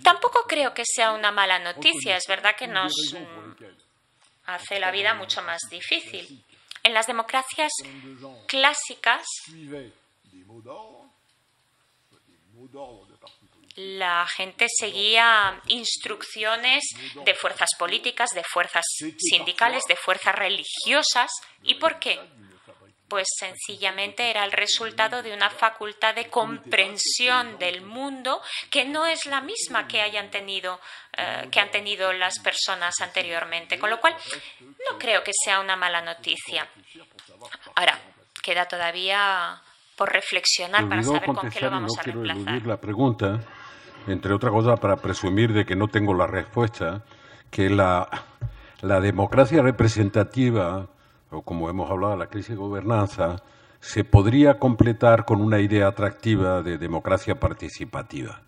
Tampoco creo que sea una mala noticia, es verdad que nos hace la vida mucho más difícil. En las democracias clásicas, la gente seguía instrucciones de fuerzas políticas, de fuerzas sindicales, de fuerzas religiosas. ¿Y por qué? Pues sencillamente era el resultado de una facultad de comprensión del mundo que no es la misma que han tenido las personas anteriormente. Con lo cual, no creo que sea una mala noticia. Ahora, queda todavía por reflexionar para saber con qué lo vamos a reemplazar. No quiero eludir la pregunta, entre otras cosas para presumir de que no tengo la respuesta, que la democracia representativa, o como hemos hablado de la crisis de gobernanza, se podría completar con una idea atractiva de democracia participativa.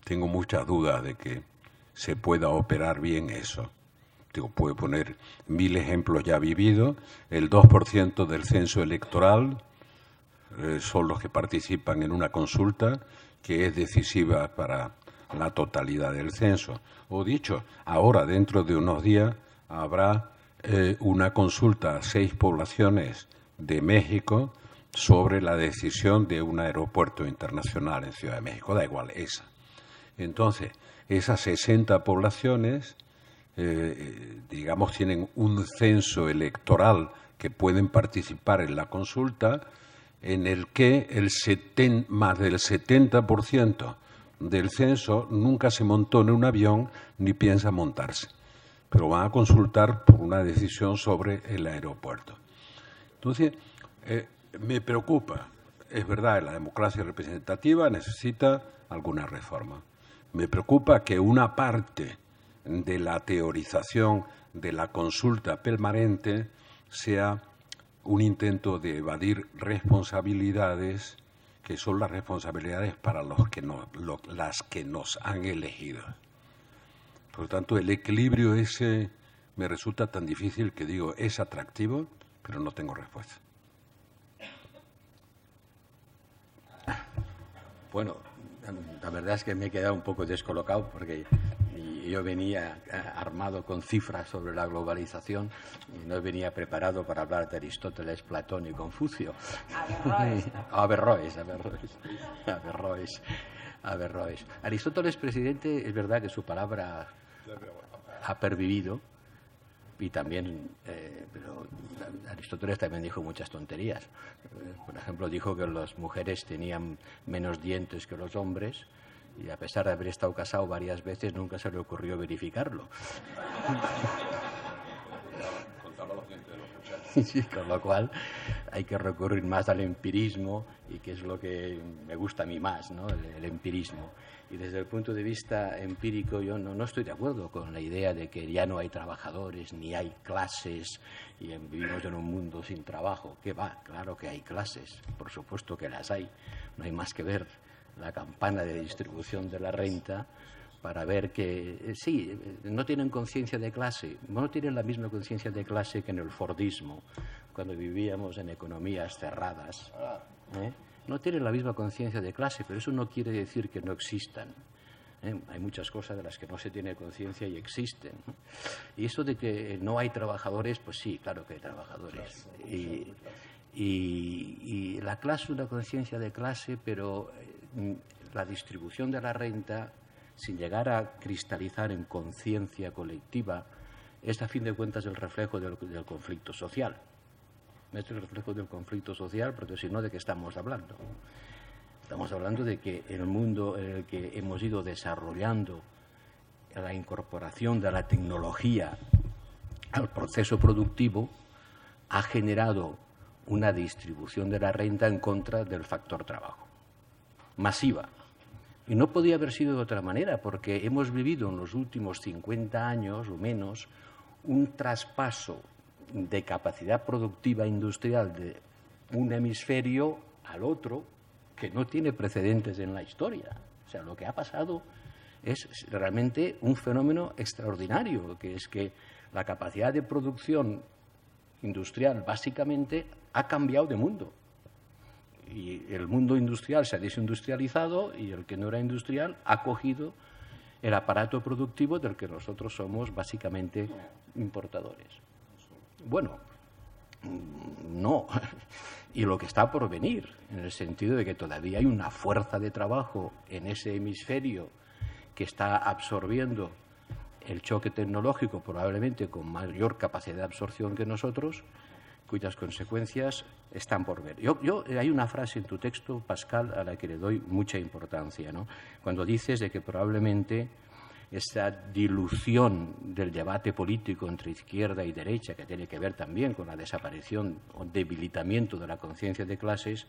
Tengo muchas dudas de que se pueda operar bien eso. Puedo poner 1000 ejemplos ya vividos. El 2% del censo electoral son los que participan en una consulta que es decisiva para la totalidad del censo. O dicho, ahora, dentro de unos días, habrá una consulta a 6 poblaciones de México sobre la decisión de un aeropuerto internacional en Ciudad de México. Da igual, esa. Entonces, esas 60 poblaciones, digamos, tienen un censo electoral que pueden participar en la consulta, en el que más del 70% del censo nunca se montó en un avión ni piensa montarse, pero van a consultar por una decisión sobre el aeropuerto. Entonces, me preocupa, es verdad, la democracia representativa necesita alguna reforma. Me preocupa que una parte de la teorización de la consulta permanente sea un intento de evadir responsabilidades que son las responsabilidades para las que nos han elegido. Por lo tanto, el equilibrio ese me resulta tan difícil que digo, es atractivo, pero no tengo respuesta. Bueno, la verdad es que me he quedado un poco descolocado porque yo venía armado con cifras sobre la globalización y no venía preparado para hablar de Aristóteles, Platón y Confucio. Averroes. Aristóteles, presidente, es verdad que su palabra ha pervivido y también, pero Aristóteles también dijo muchas tonterías. Por ejemplo, dijo que las mujeres tenían menos dientes que los hombres y a pesar de haber estado casado varias veces nunca se le ocurrió verificarlo. Sí, con lo cual hay que recurrir más al empirismo y que es lo que me gusta a mí más, ¿no? El empirismo. Y desde el punto de vista empírico yo no estoy de acuerdo con la idea de que ya no hay trabajadores ni hay clases y vivimos en un mundo sin trabajo. ¿Qué va? Claro que hay clases, por supuesto que las hay. No hay más que ver la campana de distribución de la renta para ver que, sí, no tienen conciencia de clase, no tienen la misma conciencia de clase que en el Fordismo, cuando vivíamos en economías cerradas. No tienen la misma conciencia de clase, pero eso no quiere decir que no existan. Hay muchas cosas de las que no se tiene conciencia y existen. Y eso de que no hay trabajadores, pues sí, claro que hay trabajadores. Y la clase es una conciencia de clase, pero la distribución de la renta, sin llegar a cristalizar en conciencia colectiva, es a fin de cuentas el reflejo del conflicto social. Es el reflejo del conflicto social, porque si no, ¿de qué estamos hablando? Estamos hablando de que el mundo en el que hemos ido desarrollando la incorporación de la tecnología al proceso productivo ha generado una distribución de la renta en contra del factor trabajo, masiva. Y no podía haber sido de otra manera, porque hemos vivido en los últimos 50 años o menos un traspaso de capacidad productiva industrial de un hemisferio al otro que no tiene precedentes en la historia. O sea, lo que ha pasado es realmente un fenómeno extraordinario, que es que la capacidad de producción industrial básicamente ha cambiado de mundo. Y el mundo industrial se ha desindustrializado y el que no era industrial ha cogido el aparato productivo del que nosotros somos básicamente importadores. Bueno, no. Y lo que está por venir, en el sentido de que todavía hay una fuerza de trabajo en ese hemisferio que está absorbiendo el choque tecnológico probablemente con mayor capacidad de absorción que nosotros, cuyas consecuencias están por ver. Hay una frase en tu texto, Pascal, a la que le doy mucha importancia, ¿no? Cuando dices de que probablemente esa dilución del debate político entre izquierda y derecha, que tiene que ver también con la desaparición o debilitamiento de la conciencia de clases,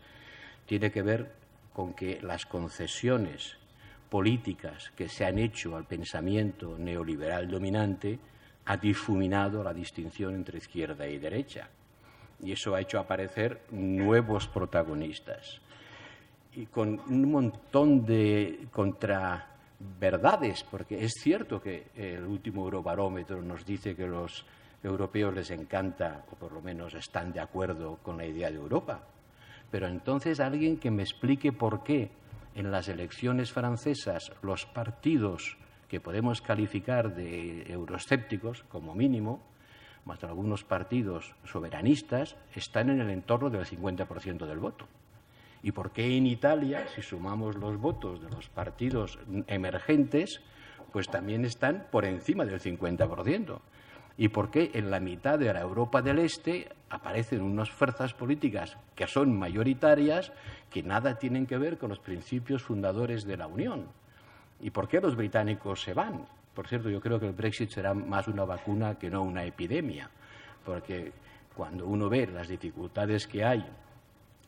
tiene que ver con que las concesiones políticas que se han hecho al pensamiento neoliberal dominante ha difuminado la distinción entre izquierda y derecha. Y eso ha hecho aparecer nuevos protagonistas. Y con un montón de contraverdades, porque es cierto que el último Eurobarómetro nos dice que a los europeos les encanta, o por lo menos están de acuerdo con la idea de Europa. Pero entonces alguien que me explique por qué en las elecciones francesas los partidos que podemos calificar de euroescépticos, como mínimo, más algunos partidos soberanistas, están en el entorno del 50% del voto. ¿Y por qué en Italia, si sumamos los votos de los partidos emergentes, pues también están por encima del 50%? ¿Y por qué en la mitad de la Europa del Este aparecen unas fuerzas políticas que son mayoritarias que nada tienen que ver con los principios fundadores de la Unión? ¿Y por qué los británicos se van? Por cierto, yo creo que el Brexit será más una vacuna que no una epidemia, porque cuando uno ve las dificultades que hay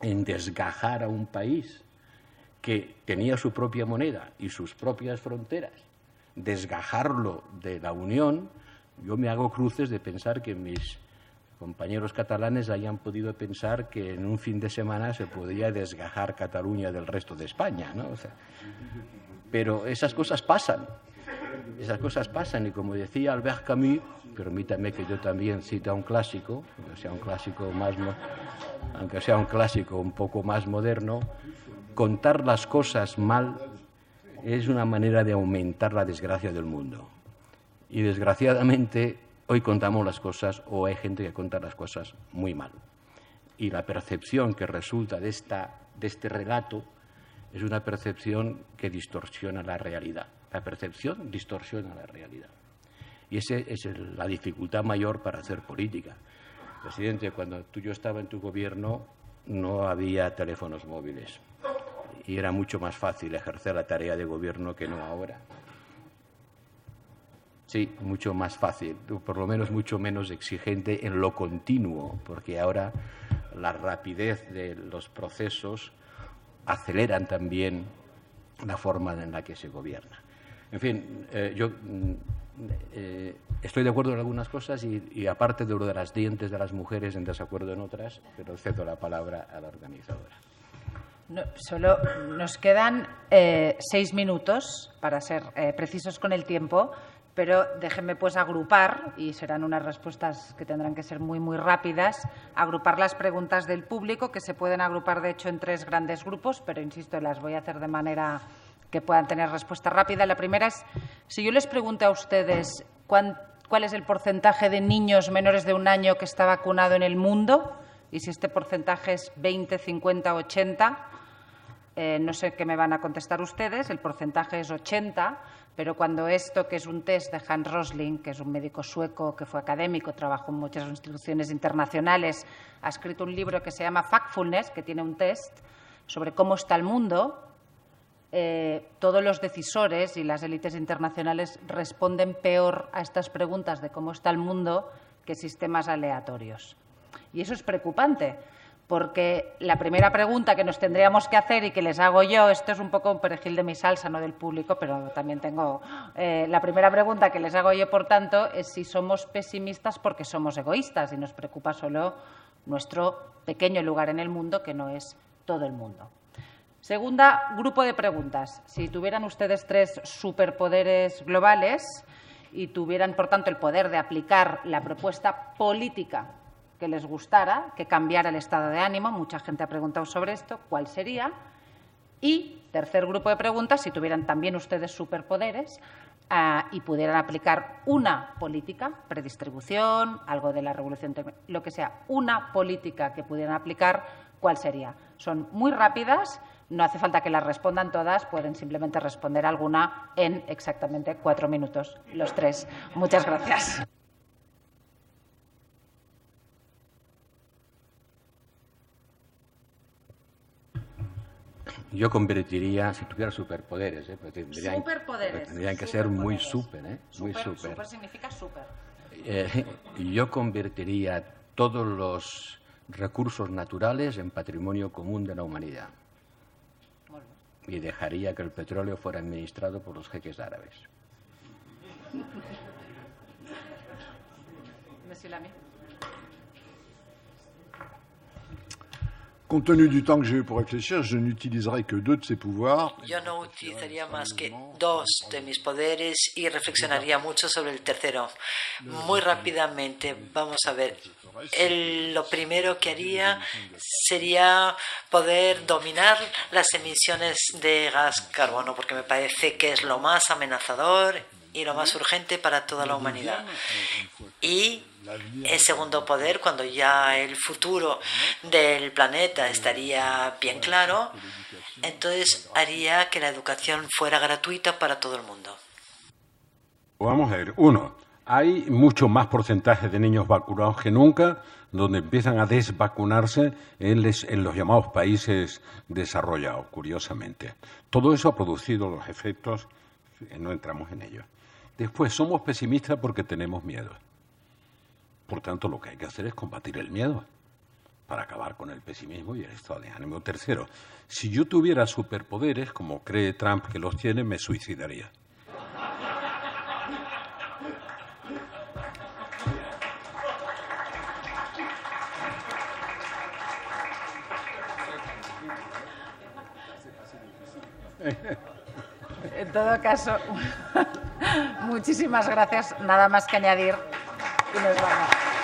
en desgajar a un país que tenía su propia moneda y sus propias fronteras, desgajarlo de la Unión, yo me hago cruces de pensar que mis compañeros catalanes hayan podido pensar que en un fin de semana se podía desgajar Cataluña del resto de España, ¿no? O sea, pero esas cosas pasan. Esas cosas pasan y, como decía Albert Camus, permítame que yo también cite a un clásico, aunque sea un clásico un poco más moderno, contar las cosas mal es una manera de aumentar la desgracia del mundo. Y desgraciadamente hoy contamos las cosas, o hay gente que cuenta las cosas muy mal. Y la percepción que resulta de este relato es una percepción que distorsiona la realidad. La percepción distorsiona la realidad. Y esa es la dificultad mayor para hacer política. Presidente, cuando yo estaba en tu gobierno no había teléfonos móviles y era mucho más fácil ejercer la tarea de gobierno que no ahora. Sí, mucho más fácil, por lo menos mucho menos exigente en lo continuo, porque ahora la rapidez de los procesos aceleran también la forma en la que se gobierna. En fin, yo estoy de acuerdo en algunas cosas y aparte de lo de las dientes de las mujeres, en desacuerdo en otras, pero cedo la palabra a la organizadora. No, solo nos quedan 6 minutos para ser precisos con el tiempo, pero déjenme pues agrupar, y serán unas respuestas que tendrán que ser muy, muy rápidas, agrupar las preguntas del público, que se pueden agrupar de hecho en 3 grandes grupos, pero insisto, las voy a hacer de manera que puedan tener respuesta rápida. La primera es, si yo les pregunto a ustedes cuál es el porcentaje de niños menores de 1 año que está vacunado en el mundo, y si este porcentaje es 20, 50, 80, no sé qué me van a contestar ustedes, el porcentaje es 80, pero cuando esto, que es un test de Hans Rosling, que es un médico sueco que fue académico, trabajó en muchas instituciones internacionales, ha escrito un libro que se llama Factfulness, que tiene un test sobre cómo está el mundo, todos los decisores y las élites internacionales responden peor a estas preguntas de cómo está el mundo que sistemas aleatorios. Y eso es preocupante, porque la primera pregunta que nos tendríamos que hacer y que les hago yo, esto es un poco un perejil de mi salsa, no del público, pero también tengo… la primera pregunta que les hago yo, por tanto, es si somos pesimistas porque somos egoístas y nos preocupa solo nuestro pequeño lugar en el mundo, que no es todo el mundo. Segunda grupo de preguntas. Si tuvieran ustedes 3 superpoderes globales y tuvieran, por tanto, el poder de aplicar la propuesta política que les gustara, que cambiara el estado de ánimo. Mucha gente ha preguntado sobre esto, ¿cuál sería? Y tercer grupo de preguntas, si tuvieran también ustedes superpoderes y pudieran aplicar una política, predistribución, algo de la revolución, lo que sea, una política que pudieran aplicar, ¿cuál sería? Son muy rápidas, no hace falta que las respondan todas, pueden simplemente responder alguna en exactamente 4 minutos, los 3. Muchas gracias. Yo convertiría, si tuviera superpoderes, tendrían que ser muy súper, muy súper. Súper significa súper. Yo convertiría todos los recursos naturales en patrimonio común de la humanidad. Y dejaría que el petróleo fuera administrado por los jeques árabes. Monsieur Lamy. Compte tenu du temps que j'ai eu pour réfléchir, je n'utiliserai que 2 de ces pouvoirs. Yo no utilizaría más que 2 de mis poderes y reflexionaría mucho sobre el tercero. Muy rápidamente, vamos a ver. Lo primero que haría sería poder dominar las emisiones de gas carbono, porque me parece que es lo más amenazador y lo más urgente para toda la humanidad. Y el segundo poder, cuando ya el futuro del planeta estaría bien claro, entonces haría que la educación fuera gratuita para todo el mundo. Vamos a ver. 1. Hay mucho más porcentaje de niños vacunados que nunca, donde empiezan a desvacunarse en los llamados países desarrollados, curiosamente. Todo eso ha producido los efectos, no entramos en ello. Después, somos pesimistas porque tenemos miedo. Por tanto, lo que hay que hacer es combatir el miedo para acabar con el pesimismo y el estado de ánimo. Tercero, si yo tuviera superpoderes, como cree Trump que los tiene, me suicidaría. En todo caso, muchísimas gracias. Nada más que añadir y nos vamos.